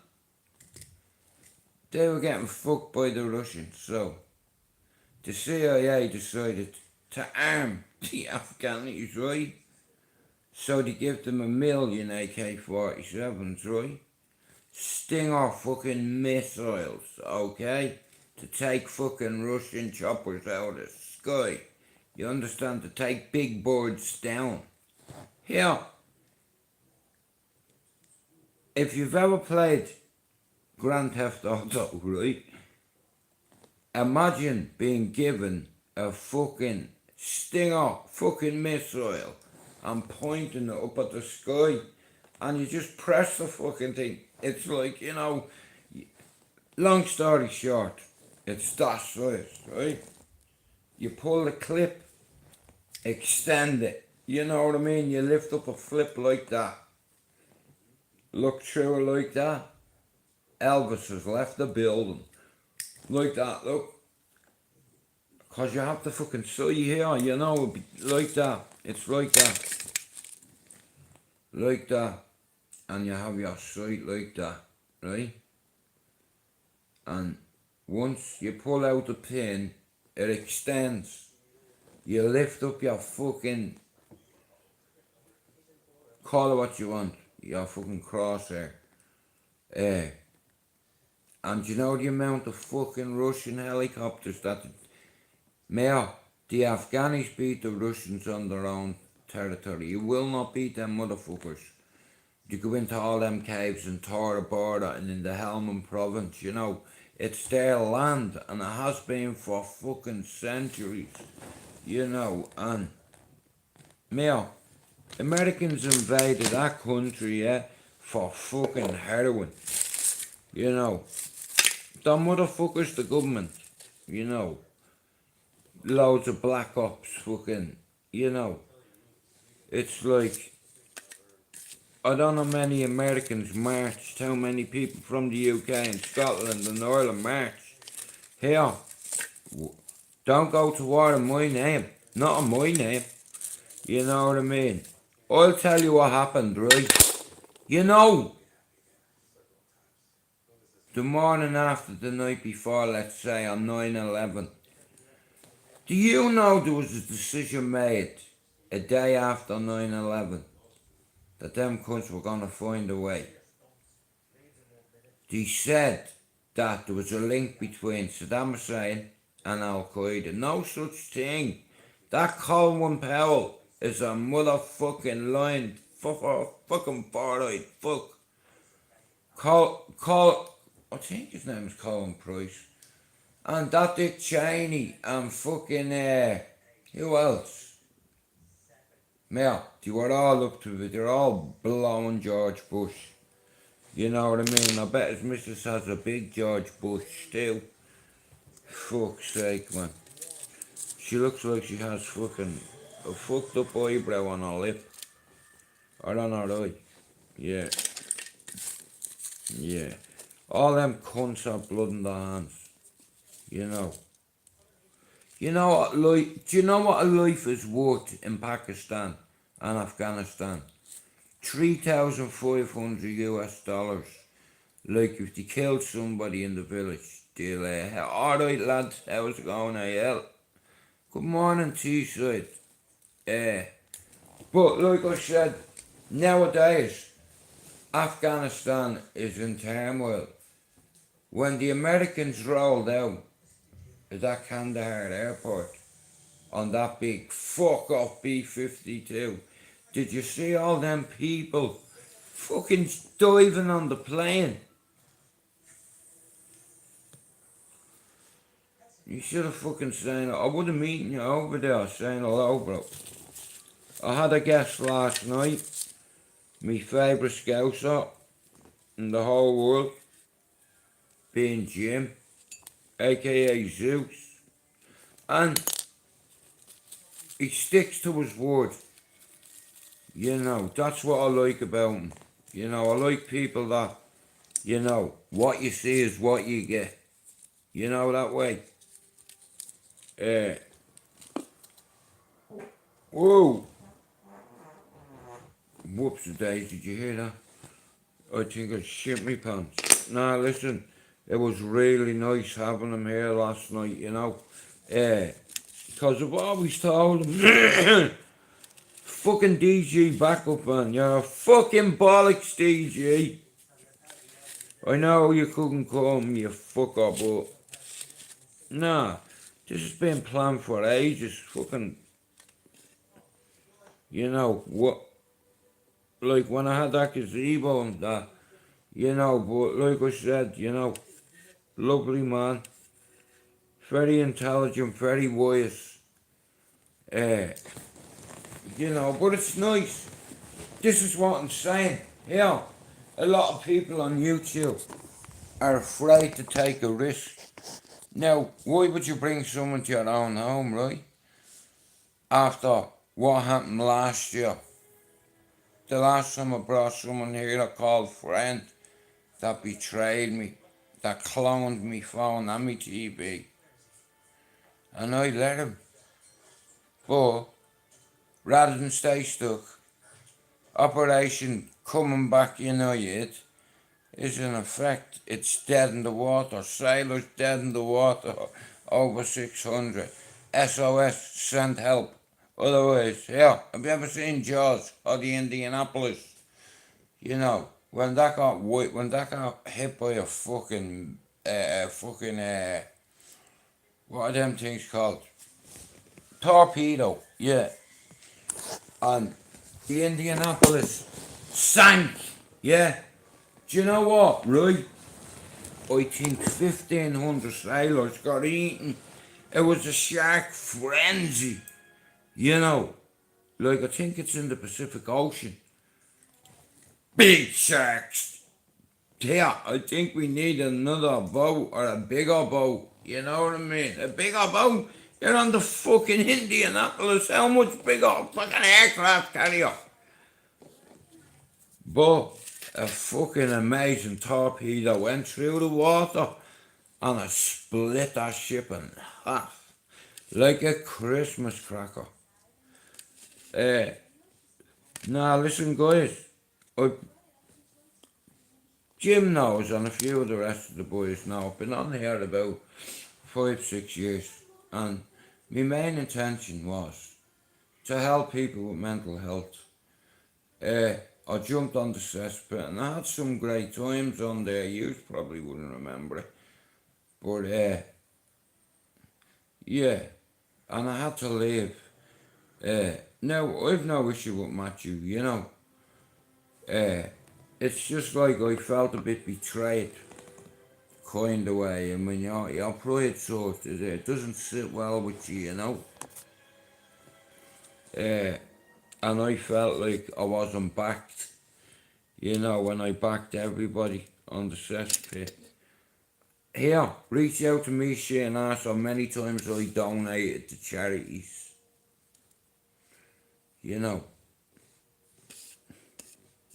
they were getting fucked by the Russians, so the CIA decided to arm the Afghanis, right? So they give them 1 million AK-47s, right? Stinger fucking missiles, okay? To take fucking Russian choppers out of the sky. You understand? To take big birds down. Here, if you've ever played Grand Theft Auto, right? Imagine being given a fucking Stinger fucking missile and pointing it up at the sky, and you just press the fucking thing. It's like, you know, long story short, it's that size, right? You pull the clip, extend it, you know what I mean? You lift up a flip like that, look through it like that. Elvis has left the building. Like that, look. Cause you have to fucking see here, you know, like that. It's like that. Like that. And you have your sight like that, right? And once you pull out the pin, it extends. You lift up your fucking, call it what you want, your fucking crosshair. And you know the amount of fucking Russian helicopters that, the Afghanis beat the Russians on their own territory. You will not beat them motherfuckers. You go into all them caves in Tora Bora and in the Helmand province, you know, it's their land and it has been for fucking centuries, you know, and Americans invaded that country, yeah, for fucking heroin, you know. The motherfuckers, the government, you know, loads of black ops, fucking, you know, it's like, I don't know many Americans marched, how many people from the UK and Scotland and Ireland marched. Here, don't go to war in my name, not in my name, you know what I mean? I'll tell you what happened, right? You know, the morning after the night before, let's say on 9/11, do you know there was a decision made a day after 9/11 that them cunts were gonna find a way? They said that there was a link between Saddam Hussein and Al Qaeda. No such thing. That Colin Powell is a motherfucking lying fucking four-eyed fuck. I think his name is Colin Price. And that Dick Cheney and fucking, who else? Yeah, they were all up to it. They're all blowing George Bush. You know what I mean? I bet his missus has a big George Bush too. Fuck's sake, man. She looks like she has fucking a fucked up eyebrow on her lip. Or on her eye. Yeah. Yeah. All them cunts have blood in their hands. You know. You know what life, do you know what a life is worth in Pakistan and Afghanistan? 3,500 US dollars. Like if they killed somebody in the village, they'll, alright lads, how's it going, AL? Good morning, Teesside. But like I said, nowadays, Afghanistan is in turmoil. When the Americans rolled out at that Kandahar airport on that big fuck off B-52, did you see all them people fucking diving on the plane? You should have fucking seen it. I would have meeting you over there saying hello, bro. I had a guest last night, my favourite scouser in the whole world, being Jim, aka Zeus. And he sticks to his word. You know, that's what I like about him. You know, I like people that, you know, what you see is what you get. You know that way. Whoa! Whoops a daisy, did you hear that? I think I shit me pants. Nah, listen, it was really nice having him here last night, you know. Because I've always told him, fucking DG backup man, you're a fucking bollocks DG. I know you couldn't come, you fucker, but nah, this has been planned for ages. Fucking, you know, what, like when I had that gazebo and that, you know, but like I said, you know, lovely man, very intelligent, very wise, you know, but it's nice. This is what I'm saying. Yeah, a lot of people on YouTube are afraid to take a risk. Now, why would you bring someone to your own home, right? After what happened last year. The last time I brought someone here I called friend that betrayed me, that cloned me phone and me TV. And I let him. But rather than stay stuck, Operation Coming Back United is in effect, it's dead in the water. Sailors dead in the water, over 600. SOS, send help. Otherwise, yeah, have you ever seen Jaws or the Indianapolis? You know, when that got hit by a fucking, what are them things called? Torpedo, yeah. And the Indianapolis sank, yeah. Do you know what, right? I think 1,500 sailors got eaten. It was a shark frenzy, you know. Like, I think it's in the Pacific Ocean. Big sharks. Yeah, I think we need another boat or a bigger boat. You know what I mean? A bigger boat. You're on the fucking Indianapolis. How much bigger fucking aircraft carrier? But a fucking amazing torpedo went through the water and it split that ship in half. Like a Christmas cracker. Now listen guys, Jim knows and a few of the rest of the boys know. I've been on here about 5-6 years and my main intention was to help people with mental health. I jumped on the cesspit and I had some great times on there. You probably wouldn't remember it. But yeah, and I had to leave. Now, I've no issue with marcj, you know. it's just like I felt a bit betrayed, kind of way. And when your pride sort of it doesn't sit well with you, you know. And I felt like I wasn't backed, you know, when I backed everybody on the cesspit. Here, reach out to me, Shane Arse, many times I donated to charities. You know.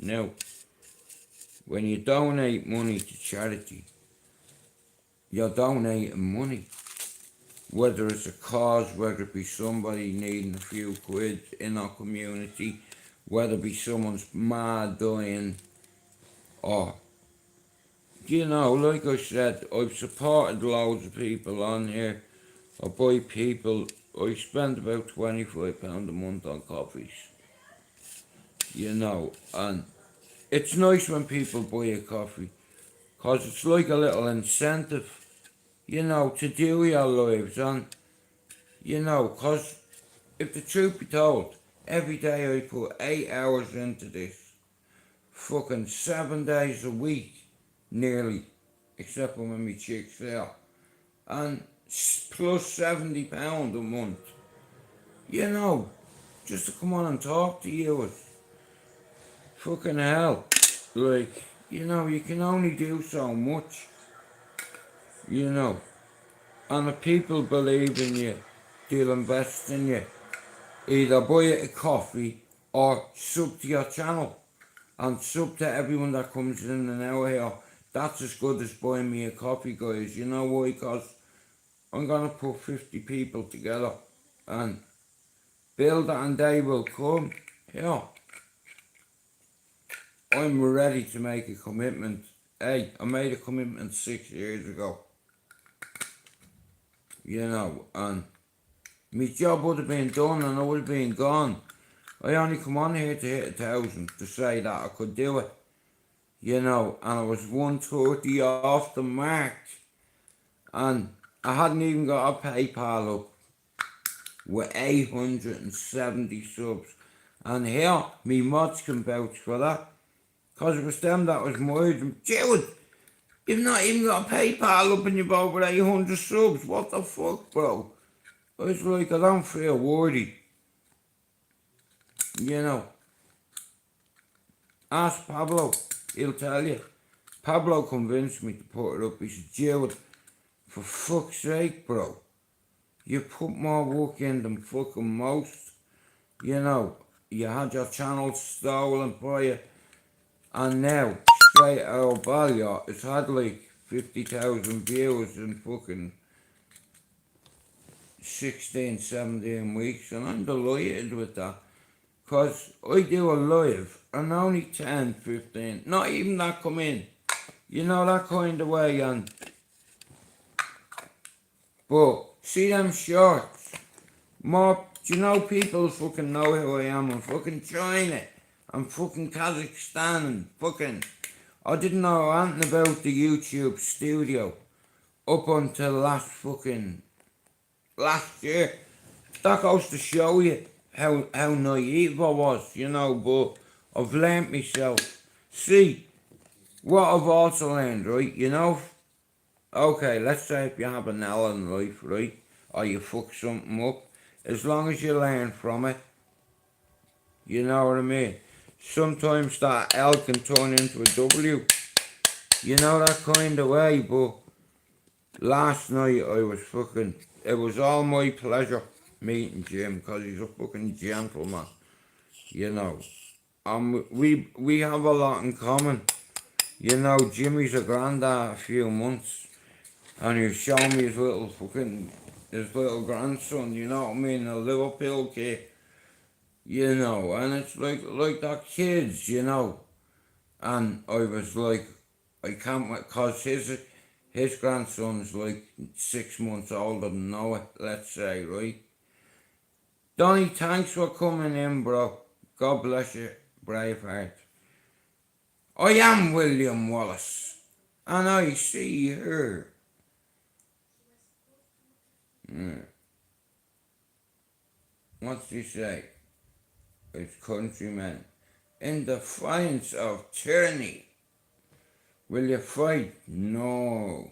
Now, when you donate money to charity, you're donating money. Whether it's a cause, whether it be somebody needing a few quid in our community, whether it be someone's ma dying, or, you know, like I said, I've supported loads of people on here. I buy people, I spend about £25 a month on coffees, you know, and it's nice when people buy a coffee, cause it's like a little incentive, you know, to do your lives, and, you know, cause if the truth be told, every day I put 8 hours into this, fucking 7 days a week, nearly, except for when my chick's there, and plus £70 a month, you know, just to come on and talk to you, it's fucking hell, like, you know, you can only do so much, you know, and if people believe in you, they'll invest in you, either buy a coffee or sub to your channel, and sub to everyone that comes in and out here. That's as good as buying me a coffee, guys. You know why? Because I'm gonna put 50 people together and build it, and they will come. Yeah, I'm ready to make a commitment. Hey, I made a commitment 6 years ago. You know, and my job would have been done and I would have been gone. I only come on here to hit 1,000 to say that I could do it. You know, and I was 130 off the mark. And I hadn't even got a PayPal up with 870 subs. And here, me mods can vouch for that. Because it was them that was mine. Dude, you've not even got a PayPal up and you've over 800 subs. What the fuck, bro? I was like, I don't feel worthy. You know. Ask Pablo, he'll tell you. Pablo convinced me to put it up. He said, Jared, for fuck's sake, bro. You put more work in than fucking most. You know, you had your channel stolen by you. And now, straight out of Balliot, it's had like 50,000 views in fucking 16, 17 weeks. And I'm delighted with that. Because I do a live and only 10, 15, not even that come in. You know, that kind of way. And but see them shorts? More, do you know people fucking know who I am? I'm fucking China. I'm fucking Kazakhstan and fucking... I didn't know anything about the YouTube studio up until last year. That goes to show you how naive I was, you know, but I've learnt myself. See, what I've also learned, right, you know, okay, let's say if you have an L in life, right, or you fuck something up, as long as you learn from it, you know what I mean? Sometimes that L can turn into a W, you know, that kind of way, but last night I was fucking, it was all my pleasure meeting Jim, because he's a fucking gentleman, you know. We have a lot in common. You know, Jimmy's a granddad a few months, and he's showing me his little grandson, you know what I mean, a Liverpool kid, you know, and it's like that kids, you know, and I was like, I can't wait, cause his grandson's like 6 months older than Noah, let's say, right? Donny, thanks for coming in, bro. God bless you, Braveheart. I am William Wallace, and I see her. What's he say? It's countrymen. in defiance of tyranny. Will you fight? No.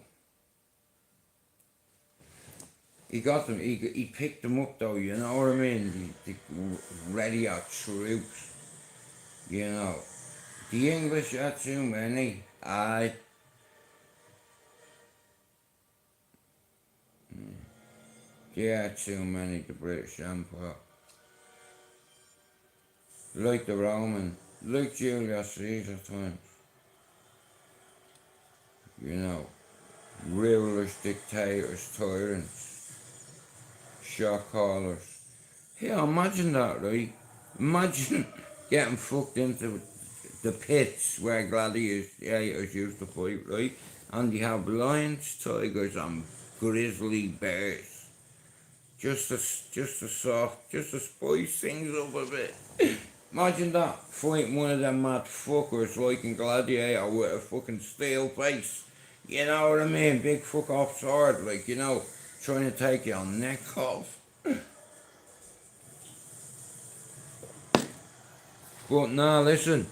He got them, he picked them up though, you know what I mean? The ready our troops, you know. The English are too many, aye. They are too many, the British Empire. Like the Roman, like Julius Caesar times. You know, rulers, dictators, tyrants, shot callers. Yeah, imagine that, right? Imagine getting fucked into the pits where gladiators used to fight, right? And you have lions, tigers, and grizzly bears. Just to spice things up a bit. Imagine that, fighting one of them mad fuckers like in Gladiator with a fucking steel face. You know what I mean? Big fuck off sword, like, you know, trying to take your neck off. But nah, listen,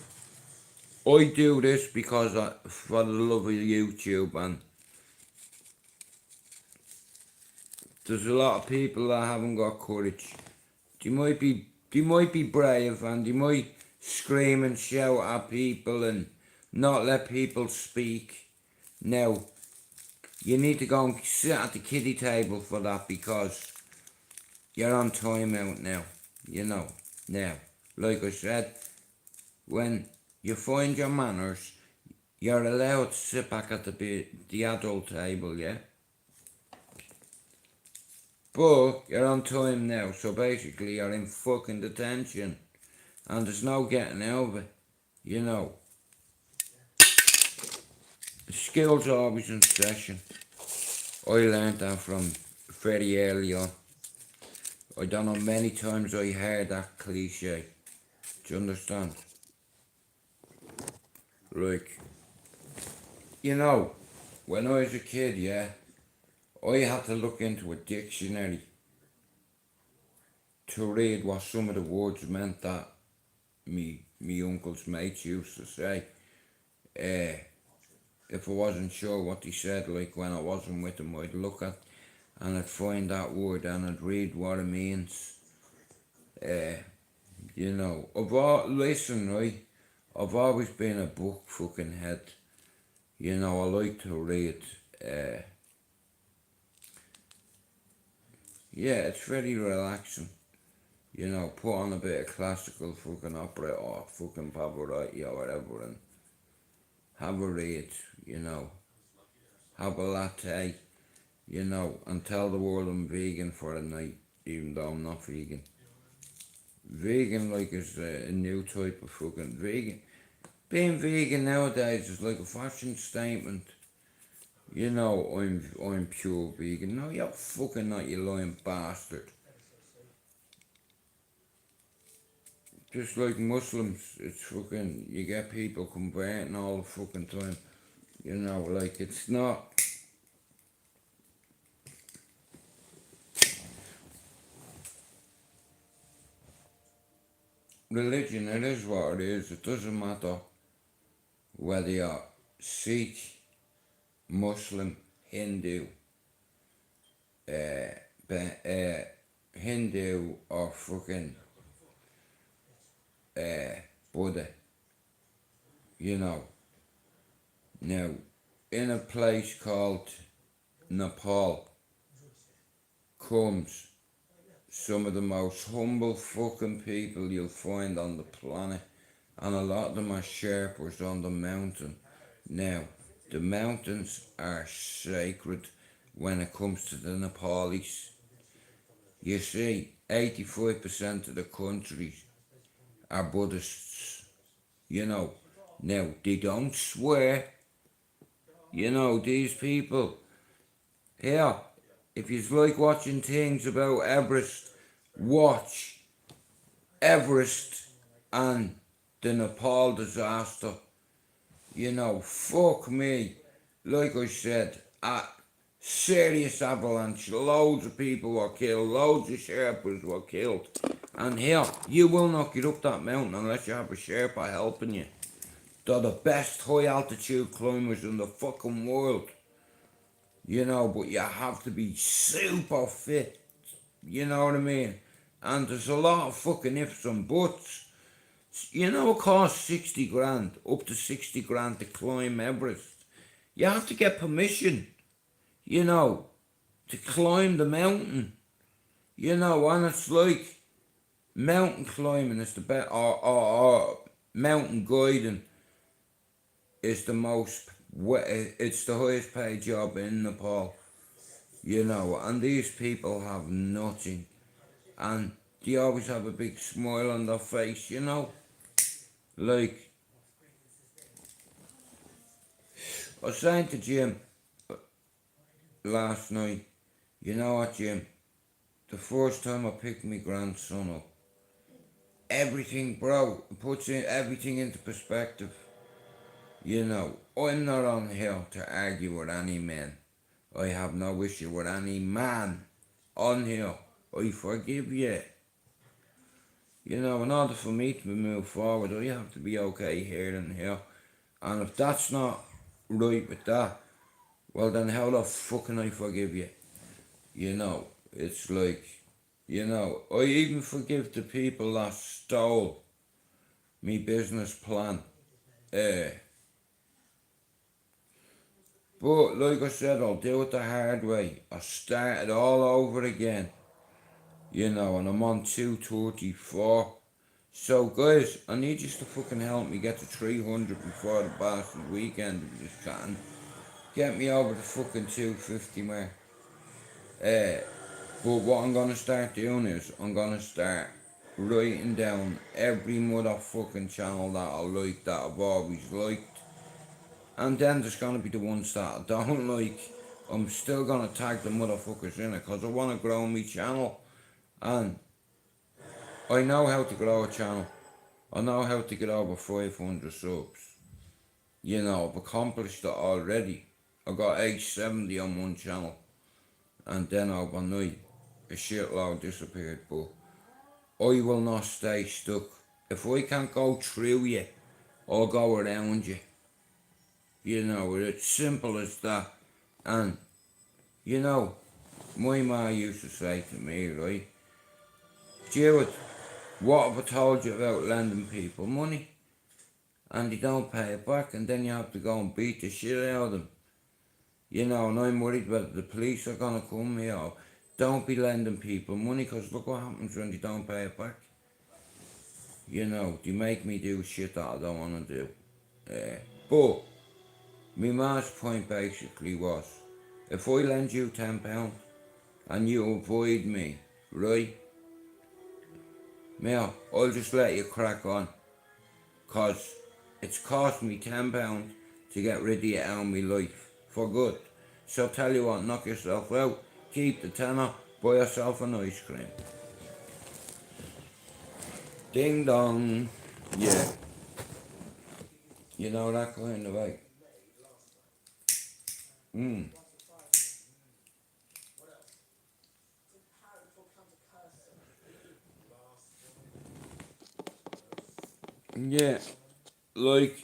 I do this because for the love of YouTube, and there's a lot of people that haven't got courage. They might be brave and they might scream and shout at people and not let people speak. Now, you need to go and sit at the kiddie table for that because you're on timeout now. You know, now, like I said, when you find your manners, you're allowed to sit back at the adult table, yeah? But you're on time now, so basically you're in fucking detention. And there's no getting out of it, you know. The skill's always in session. I learned that from very early on. I don't know, many times I heard that cliche. Do you understand? Like, you know, when I was a kid, yeah, I had to look into a dictionary to read what some of the words meant that me uncle's mates used to say. If I wasn't sure what they said, like when I wasn't with them, I'd look at and I'd find that word and I'd read what it means. You know, listen, right, I've always been a book fucking head. You know, I like to read. Yeah, it's very relaxing. You know, put on a bit of classical fucking opera or fucking Pavarotti or whatever and have a read, you know. Have a latte, you know, and tell the world I'm vegan for a night, even though I'm not vegan. Vegan, like, is a new type of fucking vegan. Being vegan nowadays is like a fashion statement. You know, I'm pure vegan. No, you're fucking not, you lying bastard. Just like Muslims, it's fucking, you get people converting all the fucking time. You know, like, it's not. Religion, it is what it is. It doesn't matter whether you're Sikh, Muslim, Hindu, Hindu or fucking Buddha. You know. Now, in a place called Nepal comes some of the most humble fucking people you'll find on the planet, and a lot of them are Sherpas on the mountain. Now, the mountains are sacred when it comes to the Nepalis. You see, 85% of the country are Buddhists, you know. Now, they don't swear, you know, these people. Here, if you like watching things about Everest, watch Everest and the Nepal disaster. You know, fuck me. Like I said, a serious avalanche. Loads of people were killed. Loads of Sherpas were killed. And here, you will not get up that mountain unless you have a Sherpa helping you. They're the best high altitude climbers in the fucking world. You know, but you have to be super fit. You know what I mean? And there's a lot of fucking ifs and buts. You know, it costs 60 grand, up to 60 grand to climb Everest. You have to get permission, you know, to climb the mountain. You know, and it's like mountain climbing is the best, or mountain guiding is the most, it's the highest paid job in Nepal. You know, and these people have nothing. And they always have a big smile on their face, you know. Like, I was saying to Jim last night, you know what, Jim? The first time I picked my grandson up, everything, bro, puts everything into perspective. You know, I'm not on here to argue with any man. I have no issue with any man on here. I forgive you. You know, in order for me to move forward, I have to be okay here and here. And if that's not right with that, well then how the fuck can I forgive you? You know, it's like, you know, I even forgive the people that stole me business plan. But like I said, I'll do it the hard way. I start it all over again. You know, and I'm on 234. So guys, I need you to fucking help me get to 300 before the bastard weekend of this cotton. Get me over the fucking 250 mark. But what I'm gonna start doing is, I'm gonna start writing down every motherfucking channel that I like, that I've always liked. And then there's gonna be the ones that I don't like. I'm still gonna tag the motherfuckers in it, cause I wanna grow my channel. And I know how to grow a channel. I know how to get over 500 subs. You know, I've accomplished it already. I got 870 on one channel. And then overnight, a shitload disappeared. But I will not stay stuck. If I can't go through you, I'll go around you. You know, it's simple as that. And, you know, my ma used to say to me, right, Jared, what have I told you about lending people money? And they don't pay it back, and then you have to go and beat the shit out of them. You know, and I'm worried whether the police are gonna come here. Don't be lending people money, cause look what happens when they don't pay it back. You know, they make me do shit that I don't wanna do. But my ma's point basically was, if I lend you £10 and you avoid me, right? Now, I'll just let you crack on. Cause it's cost me £10 to get rid of you out of my life. For good. So tell you what, knock yourself out. Keep the tenner. Buy yourself an ice cream. Ding dong. Yeah. You know that kind of way. Yeah. Like,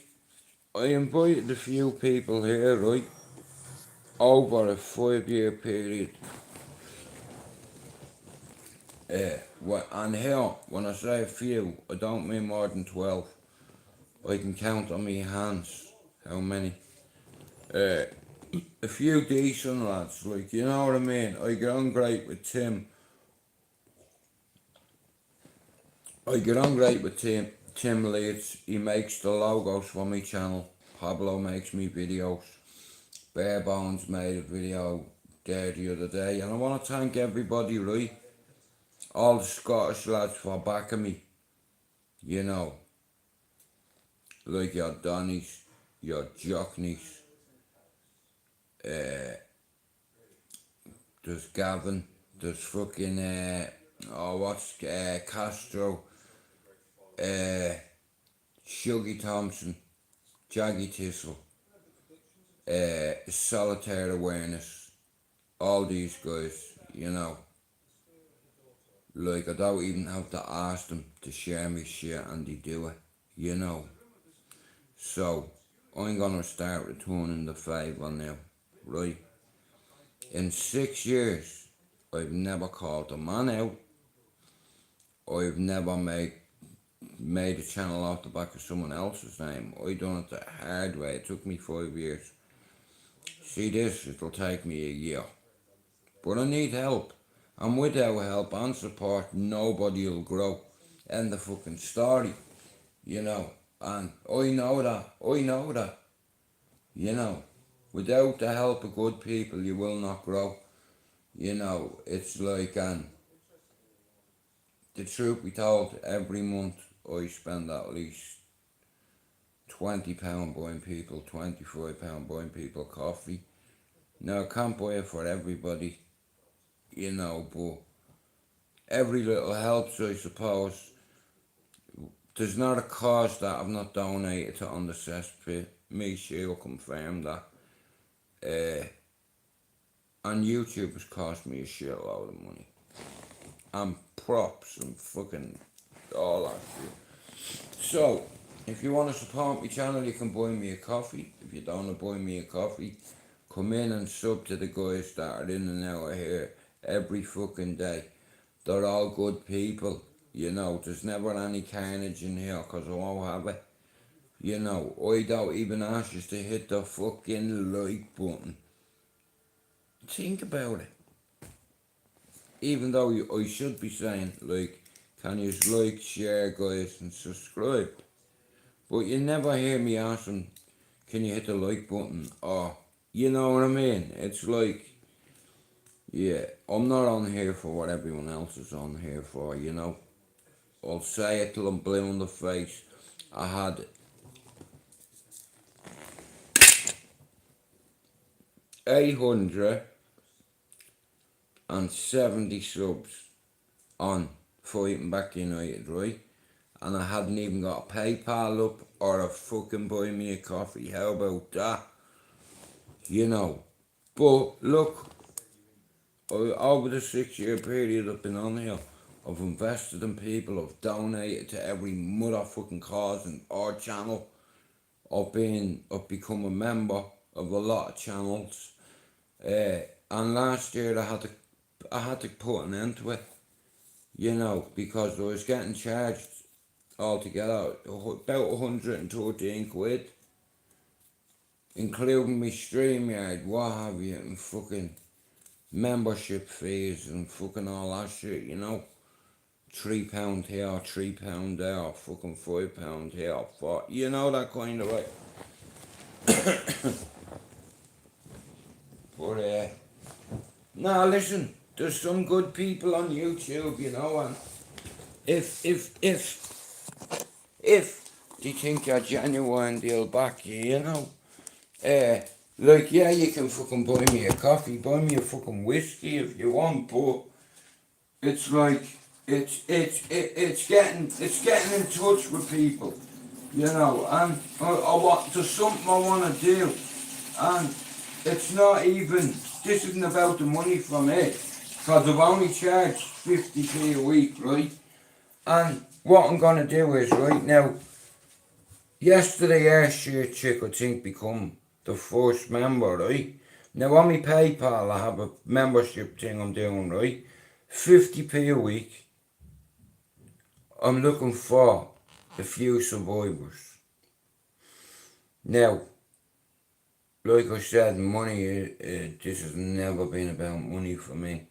I invited a few people here, right? Over a 5-year period. And here, when I say a few, I don't mean more than 12. I can count on my hands how many. A few decent lads, like, you know what I mean? I get on great with Tim. Tim Leeds, he makes the logos for my channel. Pablo makes me videos. Bare Bones made a video there the other day. And I want to thank everybody, right? All the Scottish lads for backing me. You know. Like your Donnies, your Jockneys. There's Gavin. There's fucking, Castro. Shuggy Thompson. Jaggy Thistle. Solitaire Awareness. All these guys, you know. Like, I don't even have to ask them to share me shit and they do it, you know. So, I'm gonna start returning the favour now, right? In 6 years, I've never called a man out. I've never made a channel off the back of someone else's name. I done it the hard way. It took me 5 years. See this, it'll take me a year. But I need help. And without help and support, nobody will grow. End the fucking story. You know. And I know that. You know. Without the help of good people, you will not grow. You know, it's like, the truth be told, every month I spend at least £20 buying people, £25 buying people coffee. Now, I can't buy it for everybody, you know, but every little helps, I suppose. There's not a cause that I've not donated to on the cesspit. Marcj will confirm that. And YouTube has cost me a shitload of money. And props and fucking all that shit. So, if you want to support my channel, you can buy me a coffee. If you don't want to buy me a coffee, come in and sub to the guys that are in and out of here every fucking day. They're all good people, you know. There's never any carnage in here because I won't have it. You know, I don't even ask you to hit the fucking like button. Think about it. Even though I should be saying, like, can you like, share, guys, and subscribe? But you never hear me asking, can you hit the like button? Or, you know what I mean? It's like, yeah, I'm not on here for what everyone else is on here for, you know. I'll say it till I'm blue in the face. I had 870 subs on Fighting Back United, right? And I hadn't even got a PayPal up or a fucking buy me a coffee. How about that? You know. But look, over the 6 year period I've been on here, I've invested in people, I've donated to every motherfucking cause in our channel. I've become a member of a lot of channels. And last year I had to put an end to it, you know, because I was getting charged altogether about 113 quid, including me StreamYard, what have you, and fucking membership fees and fucking all that shit, you know. £3 here, £3 there, fucking £5 here, you know, that kind of way. But now listen, there's some good people on YouTube, you know, and if they think you're genuine, they'll back you, you know. Like, yeah, you can fucking buy me a coffee, buy me a fucking whiskey if you want, but it's like, it's getting in touch with people, you know, and there's something I want to do, and it's not even, this isn't about the money from it, because I've only charged 50p a week, right? And what I'm going to do is, right now, yesterday Ayrshire chick, I think, become the first member, right? Now on my PayPal I have a membership thing I'm doing, right? 50p a week. I'm looking for a few survivors. Now, like I said, money, this has never been about money for me.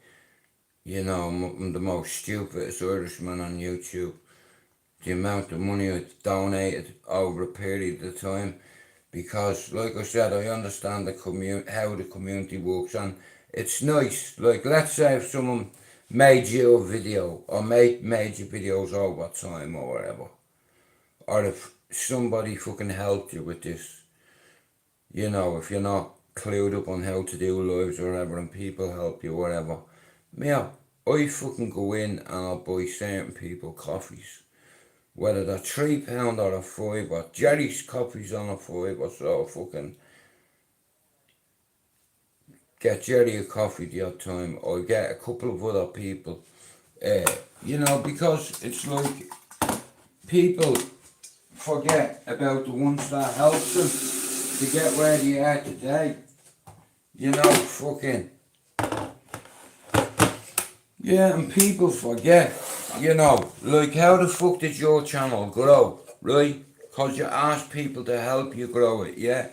You know, I'm the most stupidest Irishman on YouTube. The amount of money I've donated over a period of time. Because, like I said, I understand how the community works, and it's nice. Like, let's say if someone made you a video, or made you videos over time, or whatever. Or if somebody fucking helped you with this. You know, if you're not clued up on how to do lives or whatever, and people help you, whatever. Yeah, I fucking go in and I'll buy certain people coffees. Whether they're £3 or a £5, Jerry's coffee's on a £5, so fucking get Jerry a coffee the odd time, or get a couple of other people You know, because it's like people forget about the ones that helped them to get where they are today. You know, fucking. Yeah, and people forget, you know, like how the fuck did your channel grow, right? Because you ask people to help you grow it, yeah?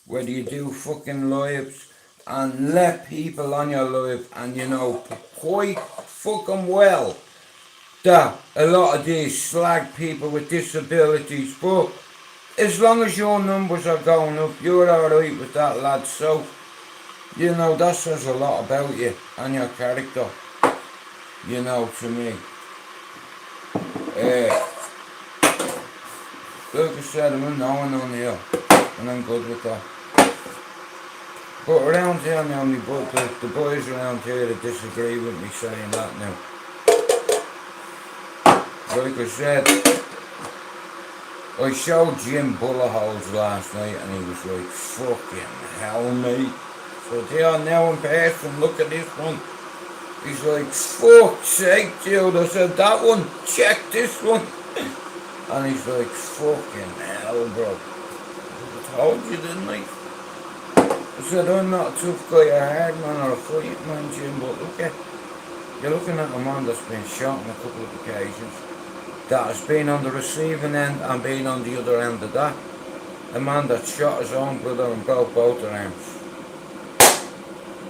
Whether you do fucking lives and let people on your live, and you know quite fucking well that a lot of these slag people with disabilities, but as long as your numbers are going up, you're alright with that, lad. So, you know, that says a lot about you and your character, you know, to me. Like I said, I'm a knowing on here, and I'm good with that. But around here now, the boys around here that disagree with me saying that now. Like I said, I showed Jim bullet holes last night and he was like, fucking hell, mate. So there now in person, look at this one. He's like, fuck's sake, dude. I said, that one, check this one. And he's like, fucking hell, bro. I told you, didn't I? I said, I'm not a tough guy, a hard man or a fighting man, Jim, but look at, you're looking at a man that's been shot on a couple of occasions, that has been on the receiving end and been on the other end of that. A man that shot his own brother and broke both their arms.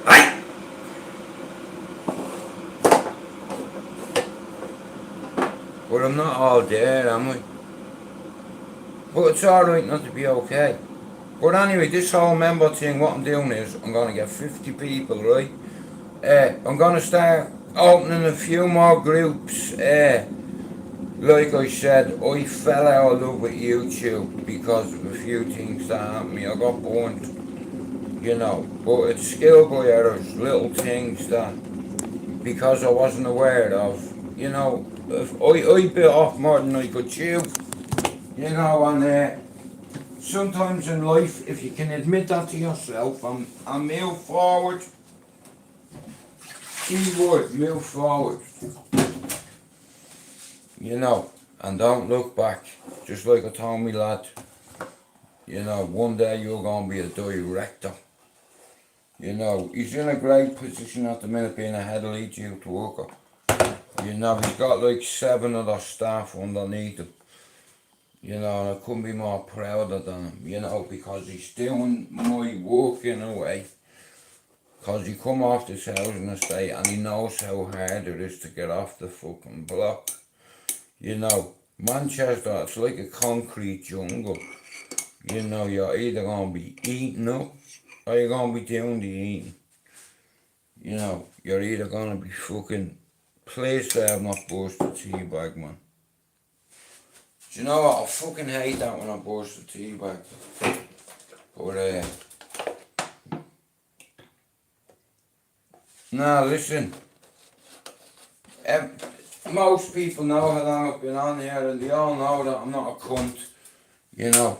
Aye! But I'm not all there, am I? But it's alright not to be okay. But anyway, this whole member thing, what I'm doing is, I'm going to get 50 people, right? I'm going to start opening a few more groups. Like I said, I fell out of love with YouTube because of a few things that happened to me. I got burnt, you know. But it's skill by errors, little things that, because I wasn't aware of, you know, if I bit off more than I could chew, you know, and sometimes in life, if you can admit that to yourself and move forward, keyword, move forward, you know, and don't look back. Just like I told me lad, you know, one day you're going to be a director. You know, he's in a great position at the minute being a head lead youth worker. You know, he's got like 7 other staff underneath him. You know, and I couldn't be more prouder than him, you know, because he's doing my work in a way. Because he come off this housing estate and he knows how hard it is to get off the fucking block. You know, Manchester, it's like a concrete jungle. You know, you're either going to be eating up or you're going to be doing the eating. You know, you're either going to be fucking, please say I've not burst the tea bag, man. Do you know what, I fucking hate that when I burst the tea bag. But now listen, most people know how long I've been on here and they all know that I'm not a cunt, you know.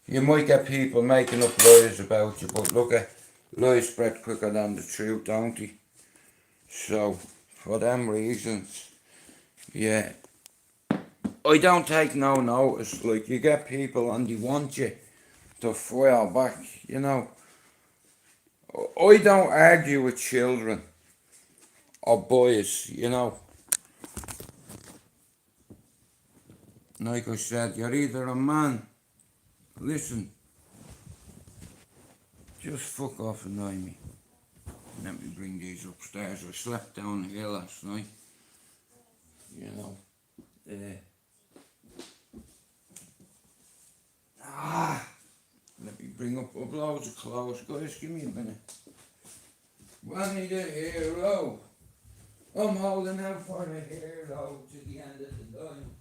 You might get people making up lies about you, but look at, lies spread quicker than the truth, don't they? So, for them reasons, yeah. I don't take no notice, like you get people and they want you to fire back, you know. I don't argue with children or boys, you know. Like I said, you're either a man, listen, just fuck off and annoy me. Let me bring these upstairs. I slept down here last night, you know. Let me bring up loads of clothes, guys, give me a minute. Wanny the hero, I'm holding out for the hero to the end of the line.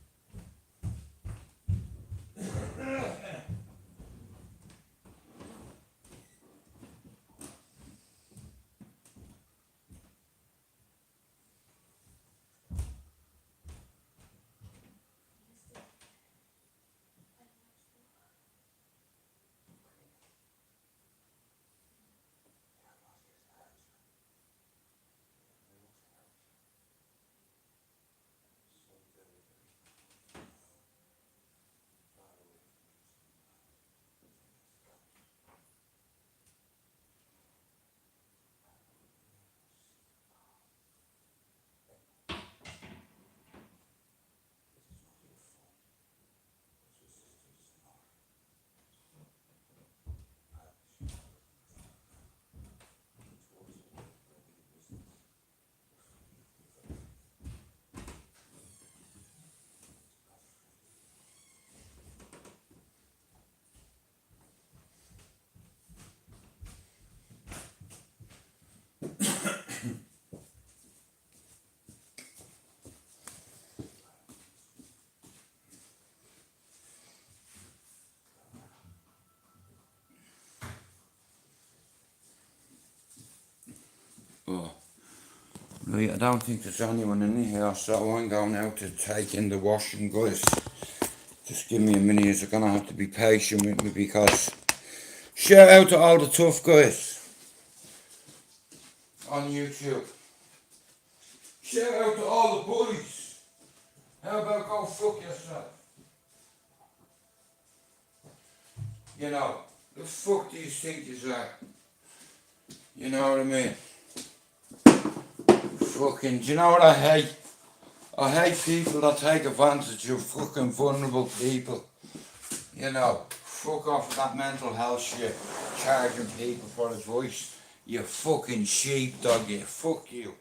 Right, I don't think there's anyone in here, so I'm going out to take in the washing, guys. Just give me a minute, you're gonna have to be patient with me because shout out to all the tough guys on YouTube. Shout out to all the bullies. How about go fuck yourself? You know, the fuck do you think you are? You know what I mean? Fucking, do you know what I hate? I hate people that take advantage of fucking vulnerable people. You know, fuck off with that mental health shit. Charging people for advice. You fucking sheepdog, you. Fuck you.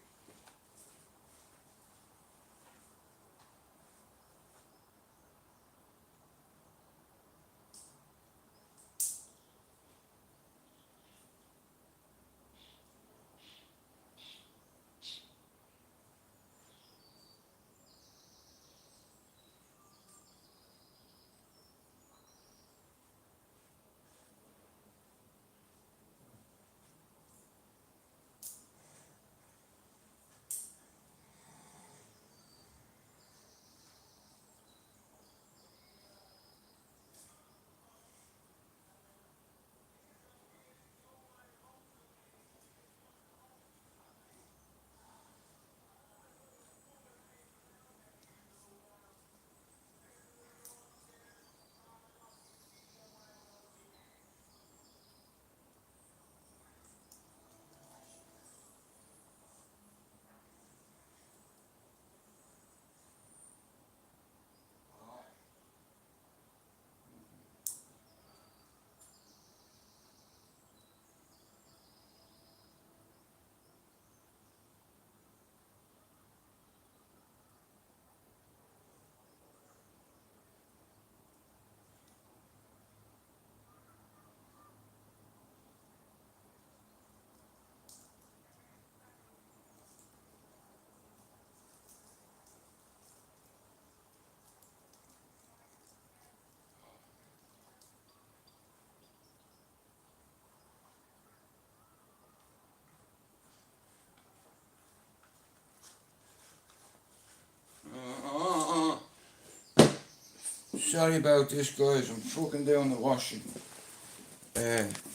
Sorry about this, guys. I'm fucking doing the washing.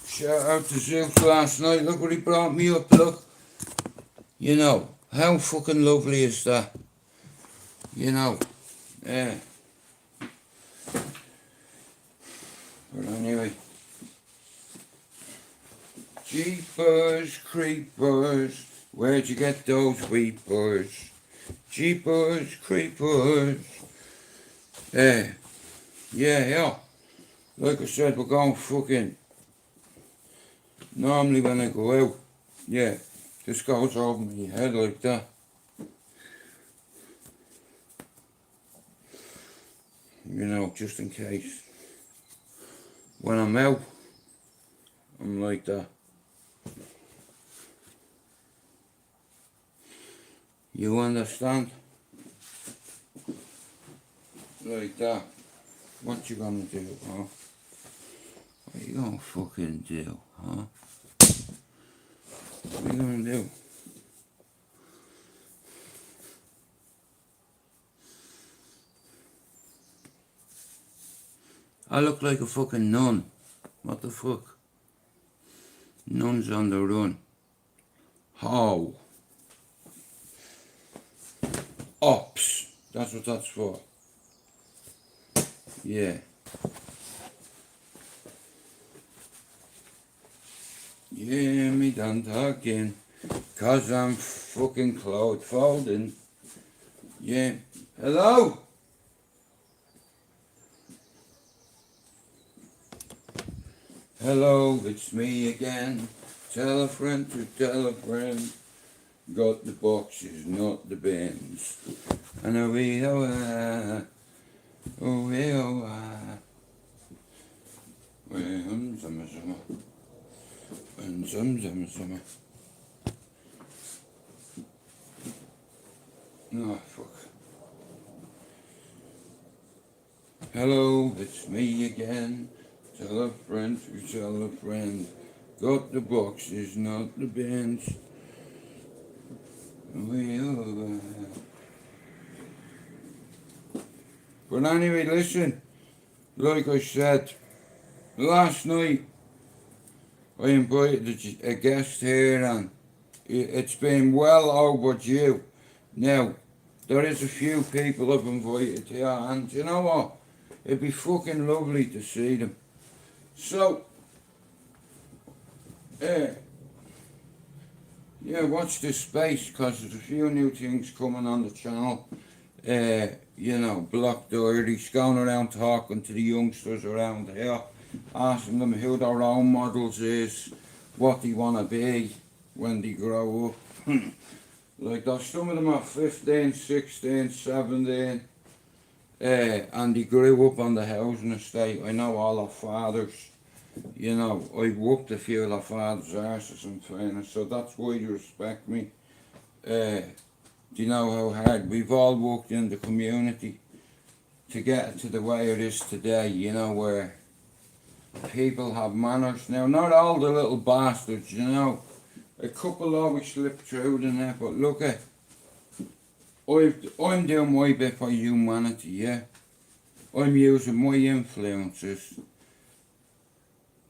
Shout out to Zeus last night. Look what he brought me up. Look. You know, how fucking lovely is that? You know. But anyway. Jeepers creepers. Where'd you get those weepers? Jeepers creepers. Yeah. Like I said, we're going fucking. Normally when I go out, this goes over my head like that. You know, just in case. When I'm out, I'm like that. You understand? Like that. What you gonna do, huh? What you gonna fucking do, huh? What you gonna do? I look like a fucking nun. What the fuck? Nuns on the run. How? Ops. That's what that's for. Yeah. Yeah, me done talking. Cause I'm fucking cloud folding. Yeah. Hello? Hello, it's me again. Tell a friend to tell a friend. Got the boxes, not the bins. And away, away, summer. And summer. Oh, fuck. Hello, it's me again. Tell a friend to tell a friend. Got the boxes, not the bins. But anyway, listen, like I said, last night I invited a guest here and it's been well overdue. Now, there is a few people I've invited here and you know what? It'd be fucking lovely to see them. So, yeah, watch this space because there's a few new things coming on the channel. You know, Block Diaries, going around talking to the youngsters around here, asking them who their role models is, what they want to be when they grow up. Like there's some of them are 15, 16, 17, and they grew up on the housing estate. I know all their fathers, you know, I've whooped a few of their fathers' arses in fairness, so that's why they respect me. Do you know how hard we've all worked in the community to get it to the way it is today, you know, where people have manners. Now, not all the little bastards, you know, a couple always slip through the net, but look at, I'm doing my bit for humanity, yeah. I'm using my influences,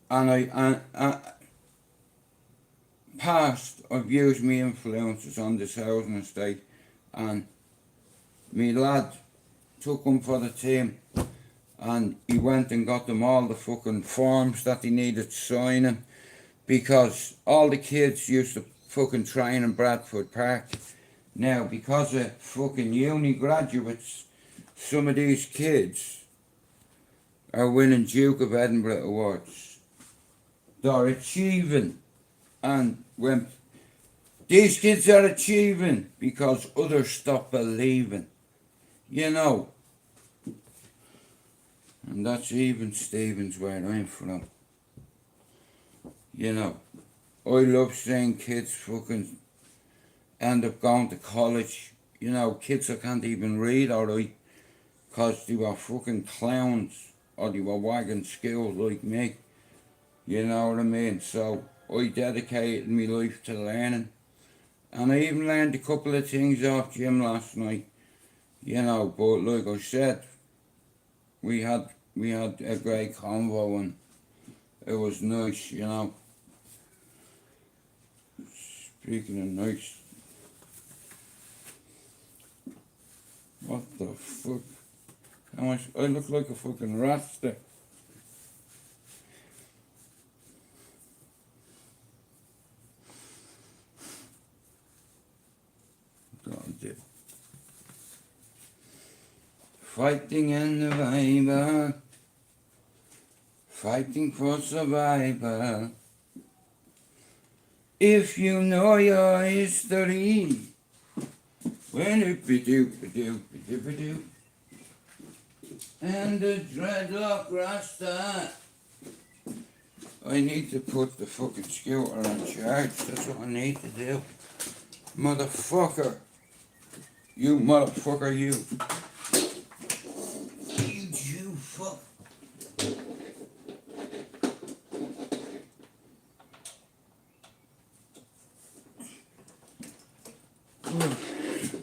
and I've used my influences on this housing estate, and me lad took them for the team, and he went and got them all the fucking forms that they needed signing, because all the kids used to fucking train in Bradford Park. Now, because of fucking uni graduates, some of these kids are winning Duke of Edinburgh awards. They're achieving, and when these kids are achieving because others stop believing, you know. And that's even Stevens where I'm from. You know, I love seeing kids fucking end up going to college. You know, kids that can't even read or write because they were fucking clowns or they were wagging skills like me. You know what I mean? So I dedicated my life to learning. And I even learned a couple of things off Jim last night. You know, but like I said, we had a great convo and it was nice, you know. Speaking of nice, what the fuck? How much? I look like a fucking rasta. God did. Fighting in the Bible, fighting for survival. If you know your history, when it be do, and the dreadlock rasta. I need to put the fucking scooter on charge, that's what I need to do. Motherfucker. You motherfucker, you. You fuck.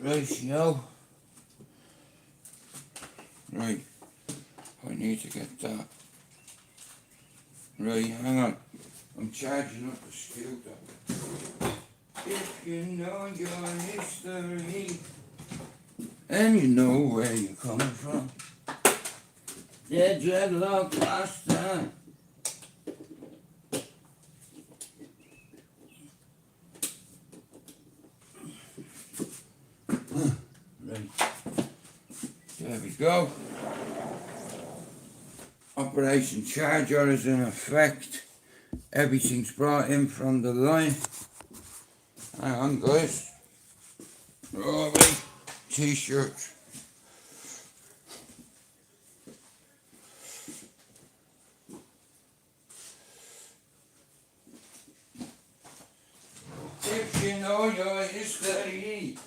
Right, yo. Right. I need to get that. Right, hang on. I'm charging up the scooter. If you know your history, and you know where you're coming from, the dreadlock rasta. Right. There we go. Operation Charger is in effect. Everything's brought in from the line. Hang on, guys. Alright. T-shirt. If you know your history.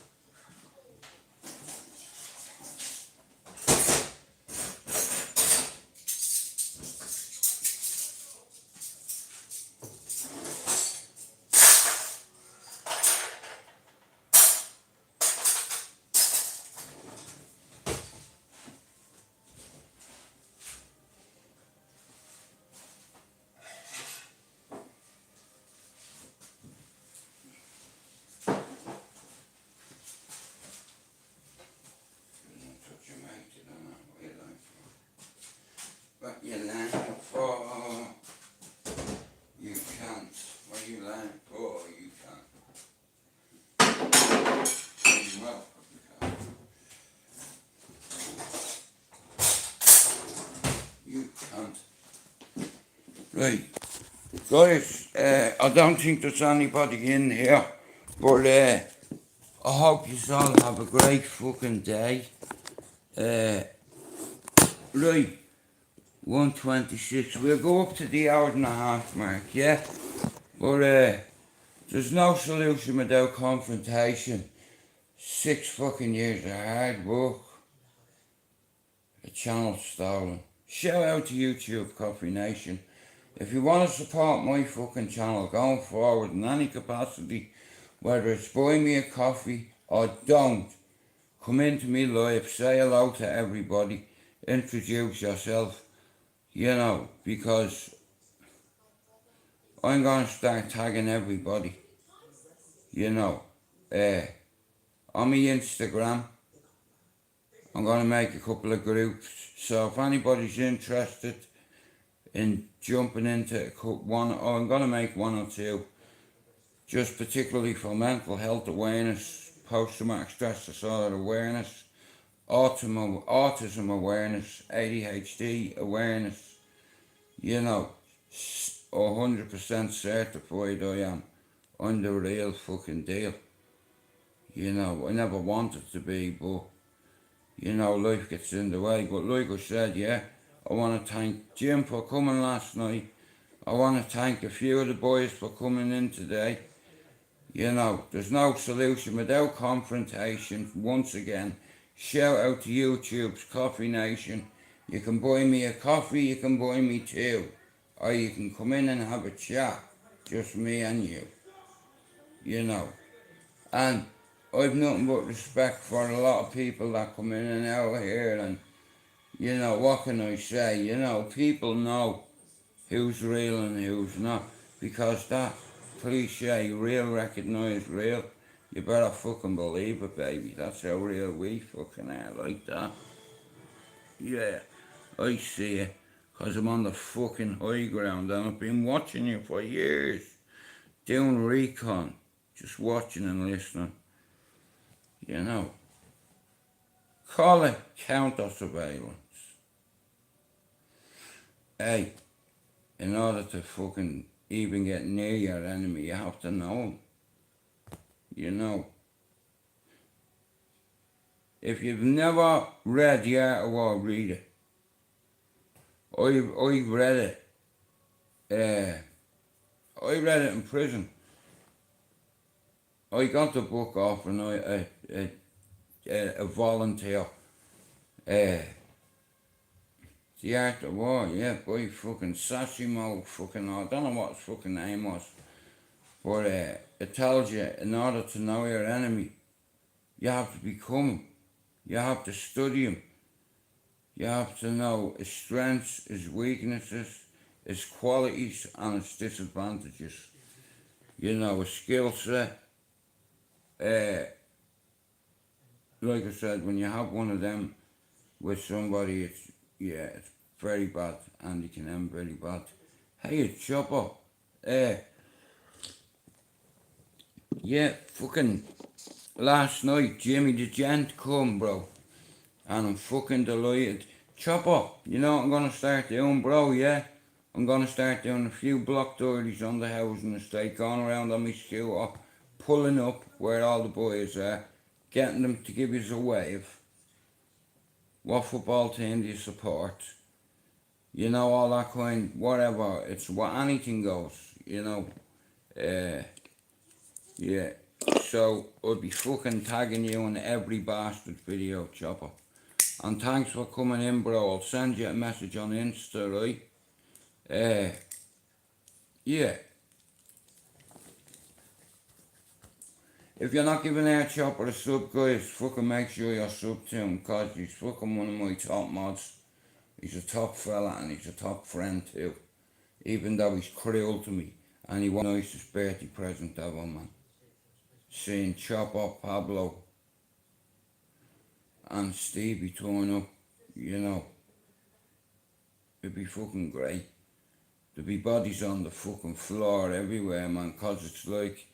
Right. Guys, I don't think there's anybody in here, but I hope you all have a great fucking day. Right, 1:26. We'll go up to the hour and a half mark, yeah? But there's no solution without confrontation. 6 fucking years of hard work. The channel stolen. Shout out to YouTube, Coffee Nation. If you want to support my fucking channel going forward in any capacity, whether it's buy me a coffee or don't, come into me live, say hello to everybody, introduce yourself, you know, because I'm going to start tagging everybody, you know. On my Instagram, I'm going to make a couple of groups, so if anybody's interested in jumping into one, or I'm going to make 1 or 2, just particularly for mental health awareness, post-traumatic stress disorder awareness, autism awareness, ADHD awareness, you know, 100% certified I am. I'm the real fucking deal. You know, I never wanted to be, but, you know, life gets in the way. But like I said, yeah, I want to thank Jim for coming last night. I want to thank a few of the boys for coming in today. You know, there's no solution without confrontation. Once again, shout out to YouTube's Coffee Nation. You can buy me a coffee, you can buy me 2. Or you can come in and have a chat. Just me and you. You know. And I've nothing but respect for a lot of people that come in and out here, and you know, what can I say? You know, people know who's real and who's not, because that cliche, real recognize real, you better fucking believe it, baby. That's how real we fucking are, like that. Yeah, I see it, because I'm on the fucking high ground, and I've been watching you for years, doing recon, just watching and listening. You know, call it counter surveillance. Hey, in order to fucking even get near your enemy, you have to know him. You know, if you've never read The Art of War, read it. I read it. I read it in prison. I got the book off and a volunteer. The Art of War, yeah, by fucking Sashimo, fucking, I don't know what his fucking name was. But it tells you, in order to know your enemy, you have to become him. You have to study him. You have to know his strengths, his weaknesses, his qualities and his disadvantages. You know, his skill set. Like I said, when you have one of them with somebody, it's very bad, and it can end very bad. Hey, it's Chopper. Yeah, fucking last night, Jimmy the Gent come, bro, and I'm fucking delighted. Chopper, you know what I'm gonna start doing, bro, yeah? I'm gonna start doing a few block dirties on the housing estate, going around on my scooter, pulling up where all the boys are, getting them to give us a wave. What football team do you support? You know, all that kind, whatever, it's what anything goes, you know. Yeah, so I'll be fucking tagging you in every bastard video, Chopper. And thanks for coming in, bro. I'll send you a message on Insta, right? Yeah. If you're not giving our Chopper a sub, guys, fucking make sure you're sub to him, because he's fucking one of my top mods. He's a top fella and he's a top friend too. Even though he's cruel to me. And he was the nicest birthday present ever, man. Seeing Chopper, Pablo and Stevie turn up, you know. It'd be fucking great. There'd be bodies on the fucking floor everywhere, man, cause it's like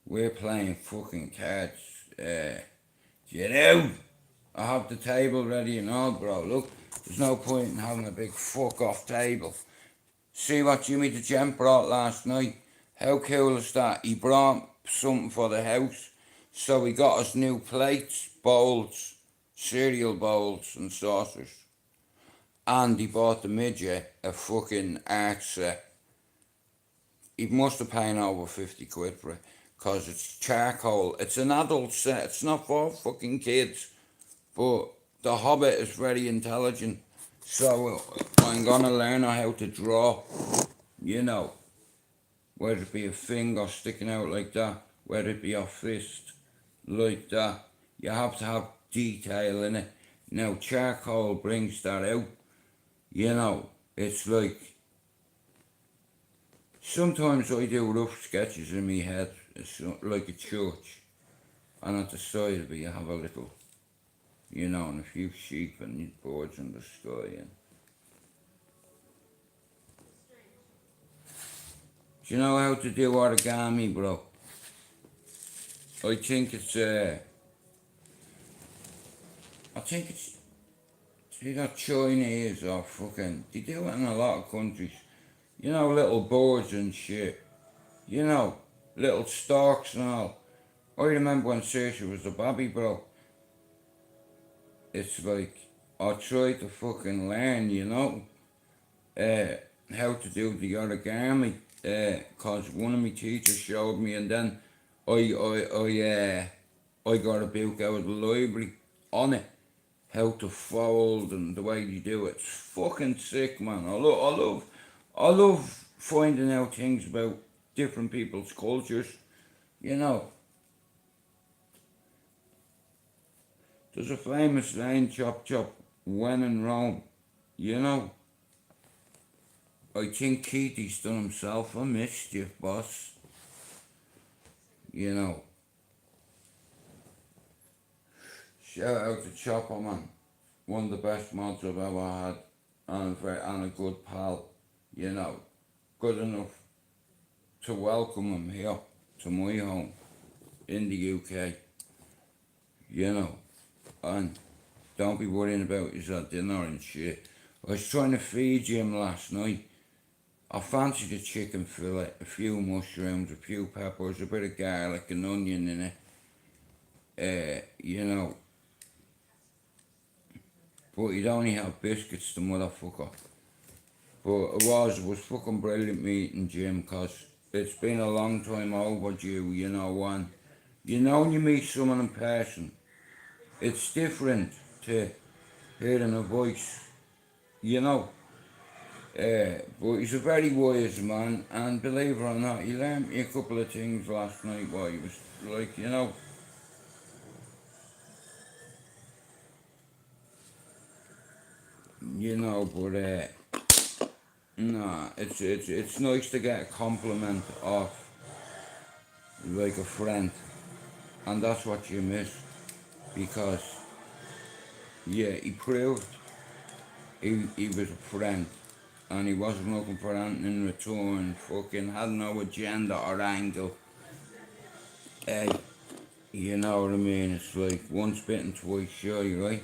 we're playing fucking cards. Get out! I have the table ready and all, bro. Look, there's no point in having a big fuck off table. See what Jimmy the Gent brought last night? How cool is that? He brought something for the house. So we got us new plates, bowls, cereal bowls and saucers. And he bought the midget a fucking art set. He must have paid over 50 quid for it. Because it's charcoal. It's an adult set. It's not for fucking kids. But the Hobbit is very intelligent. So I'm going to learn how to draw. You know. Whether it be a finger sticking out like that. Whether it be a fist like that. You have to have detail in it. Now charcoal brings that out. You know. It's like... Sometimes I do rough sketches in my head. It's like a church. And at the side of it you have a little... You know, and a few sheep and birds in the sky. And do you know how to do origami, bro? I think it's either Chinese or fucking, they do it in a lot of countries. You know, little birds and shit. You know, little storks and all. I remember when Saoirse was a baby, bro. It's like, I tried to fucking learn, you know, how to do the origami, cause one of my teachers showed me, and then I got a book out of the library on it, how to fold and the way you do it. It's fucking sick, man. I love finding out things about different people's cultures, you know. There's a famous line, chop chop, when in Rome, you know. I think Keith's done himself a mischief, boss. You know. Shout out to Chopper, man. One of the best mods I've ever had. And a good pal, you know. Good enough to welcome him here to my home in the UK. You know. And don't be worrying about his dinner and shit. I was trying to feed him last night. I fancied a chicken fillet, a few mushrooms, a few peppers, a bit of garlic, an onion in it. You know. But he'd only have biscuits, the motherfucker. But it was fucking brilliant meeting Jim, cause it's been a long time overdue, you know, and you know when you meet someone in person, it's different to hearing a voice, you know. But he's a very wise man, and believe it or not, he learned me a couple of things last night while he was like, you know. You know, but nah, it's nice to get a compliment off like a friend, and that's what you miss, because yeah, he proved he was a friend, and he wasn't looking for anything in return. Fucking had no agenda or angle. Hey, you know what I mean? It's like once bitten, twice shy, right?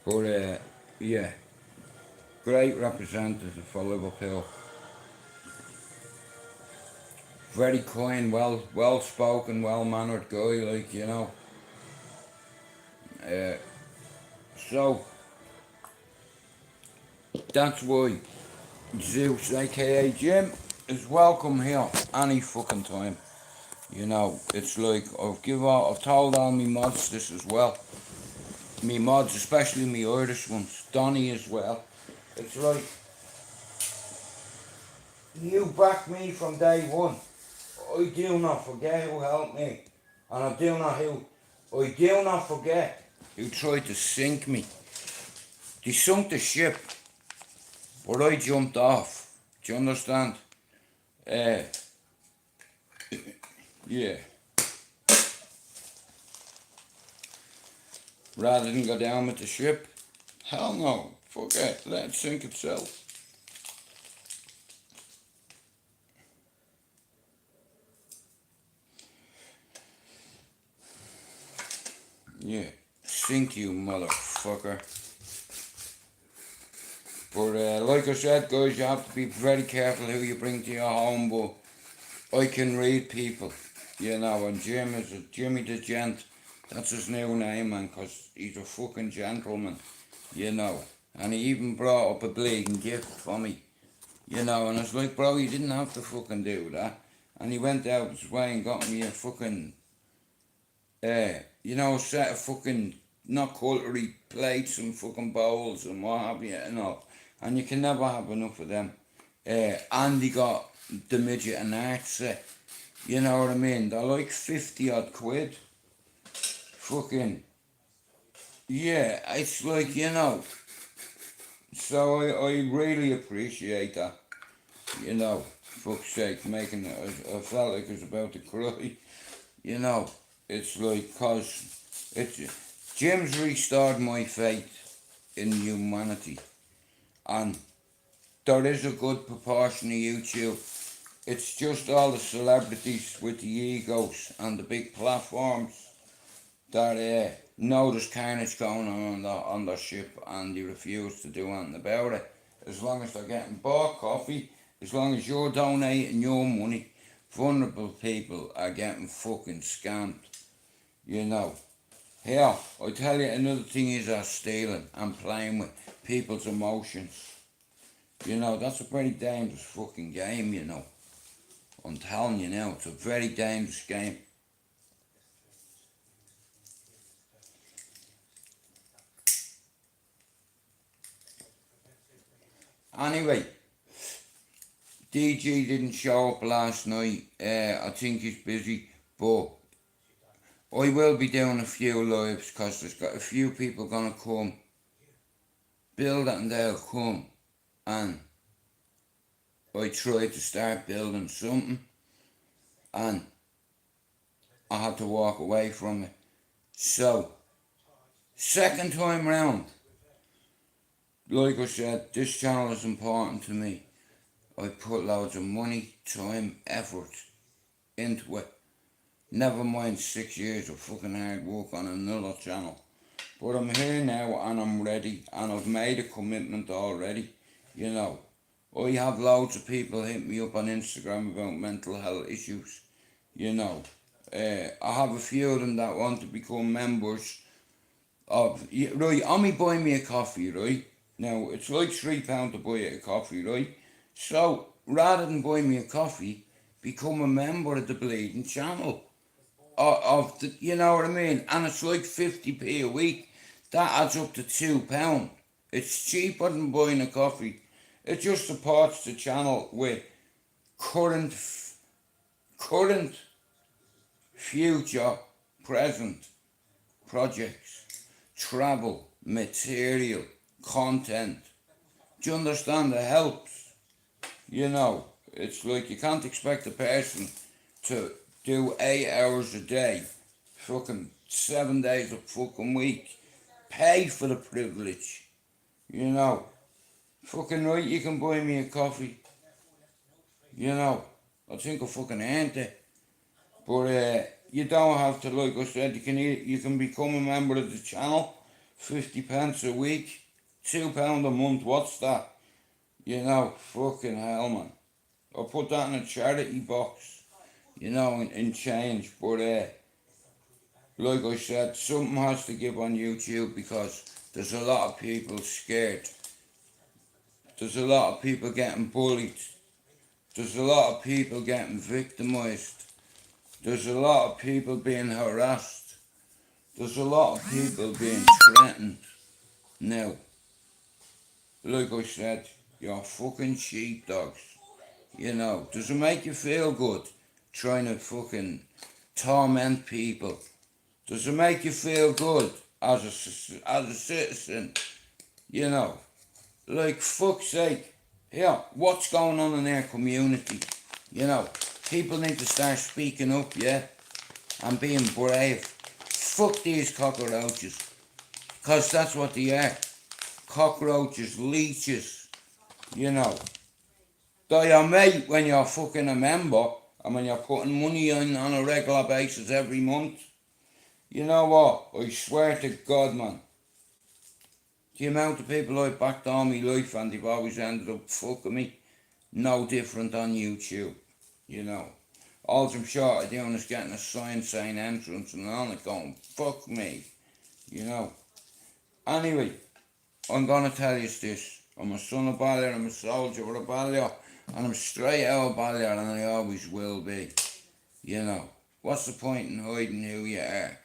But yeah, great representative for Liverpool. Very kind, well spoken, well mannered guy, like, you know. So that's why Zeus, aka Jim, is welcome here any fucking time. You know, it's like I've told all me mods this as well. Me mods, especially me Irish ones, Donny as well. It's like you back me from day one. I do not forget who helped me, and I do not forget who tried to sink me. They sunk the ship, but I jumped off. Do you understand? Yeah. Rather than go down with the ship, hell no. Fuck it. Let it sink itself. Yeah. Sink you, motherfucker. But like I said, guys, you have to be very careful who you bring to your home. But I can read people, you know, and Jimmy the Gent. That's his new name, man, 'cause he's a fucking gentleman, you know. And he even brought up a bleeding gift for me, you know. And I was like, bro, you didn't have to fucking do that. And he went out his way and got me a fucking, you know, a set of fucking, not cutlery, plates and fucking bowls and what have you, and all. And you can never have enough of them. And he got the midget and art set. You know what I mean? They're like 50 odd quid. Fucking, yeah, it's like, you know. So I really appreciate that. You know, fuck's sake, making it, I felt like I was about to cry. You know, it's like, cause Jim's restored my faith in humanity. And there is a good proportion of YouTube. It's just all the celebrities with the egos and the big platforms that know there's carnage going on their ship and they refuse to do anything about it. As long as they're getting bought coffee, as long as you're donating your money, vulnerable people are getting fucking scammed. You know. Here, I tell you, another thing is stealing and playing with people's emotions. You know, that's a very dangerous fucking game, you know. I'm telling you now, it's a very dangerous game. Anyway, DG didn't show up last night. I think he's busy, but I will be doing a few lives because there's got a few people gonna come. Build it and they'll come. And I tried to start building something and I had to walk away from it. So, second time round, like I said, this channel is important to me. I put loads of money, time, effort into it. Never mind 6 years of fucking hard work on another channel. But I'm here now and I'm ready and I've made a commitment already, you know. I have loads of people hit me up on Instagram about mental health issues, you know. I have a few of them that want to become members of, right, Ommy buy me a coffee, right? Now, it's like £3 to buy a coffee, right? So, rather than buy me a coffee, become a member of the bleeding channel. Of the, you know what I mean? And it's like 50p a week. That adds up to £2. It's cheaper than buying a coffee. It just supports the channel with current, future, present projects, travel, material, content. Do you understand? It helps. You know, it's like you can't expect a person to do 8 hours a day, fucking 7 days a fucking week, pay for the privilege. You know, fucking right, you can buy me a coffee. You know, I think I fucking earned it. But you don't have to, like I said, you can become a member of the channel, 50p a week, £2 a month, what's that? You know, fucking hell, man. I'll put that in a charity box, you know, in change. But like I said, something has to give on YouTube because there's a lot of people scared. There's a lot of people getting bullied. There's a lot of people getting victimised. There's a lot of people being harassed. There's a lot of people being threatened. Now, like I said, you're fucking sheepdogs. You know, does it make you feel good trying to fucking torment people? Does it make you feel good as a citizen? You know, like fuck's sake, yeah, what's going on in our community? You know, people need to start speaking up, yeah, and being brave. Fuck these cockroaches, because that's what they are. Cockroaches, leeches, you know. They're your mate when you're fucking a member and when you're putting money in on a regular basis every month. You know what? I swear to God, man. The amount of people I've backed all my life and they've always ended up fucking me, no different on YouTube, you know. All I'm short of doing is getting a sign saying entrance and on it going, fuck me, you know. Anyway, I'm gonna tell you this. I'm a son of Ballier, I'm a soldier of Ballier, and I'm straight out of Ballier, and I always will be, you know. What's the point in hiding who you are?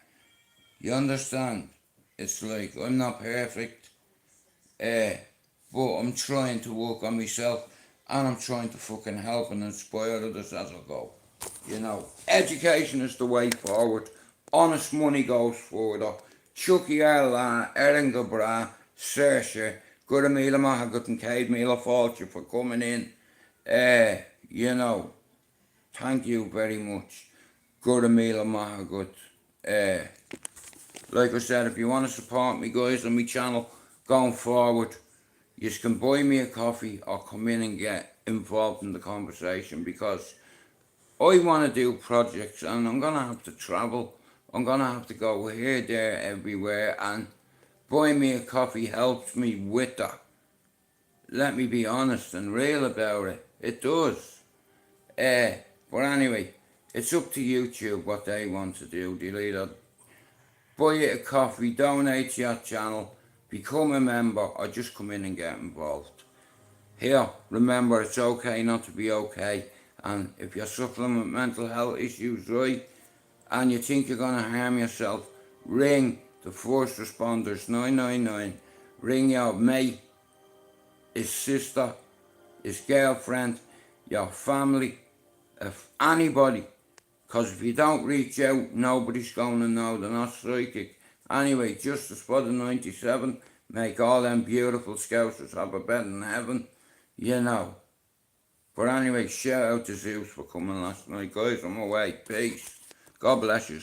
You understand? It's like, I'm not perfect, but I'm trying to work on myself, and I'm trying to fucking help and inspire others as I go. You know, education is the way forward. Honest money goes further. Chucky Erla, Erin Gabra, Saoirse, good a meal of Mahagut and Cade Meal of Fortune for coming in. You know, thank you very much. Good a meal of Mahagut. Like I said, if you want to support me guys on my channel going forward, you can buy me a coffee or come in and get involved in the conversation, because I want to do projects and I'm going to have to travel. I'm going to have to go here, there, everywhere, and buy me a coffee helps me with that. Let me be honest and real about it. It does. But anyway, it's up to YouTube what they want to do. They'll either buy you a coffee, donate to your channel, become a member, or just come in and get involved. Here, remember, it's okay not to be okay. And if you're suffering with mental health issues, right, and you think you're going to harm yourself, ring the first responders, 999. Ring your mate, his sister, his girlfriend, your family, if anybody. Because if you don't reach out, nobody's going to know. They're not psychic. Anyway, justice for the 97. Make all them beautiful scousers have a bed in heaven. You know. But anyway, shout out to Zeus for coming last night. Guys, I'm away. Peace. God bless you.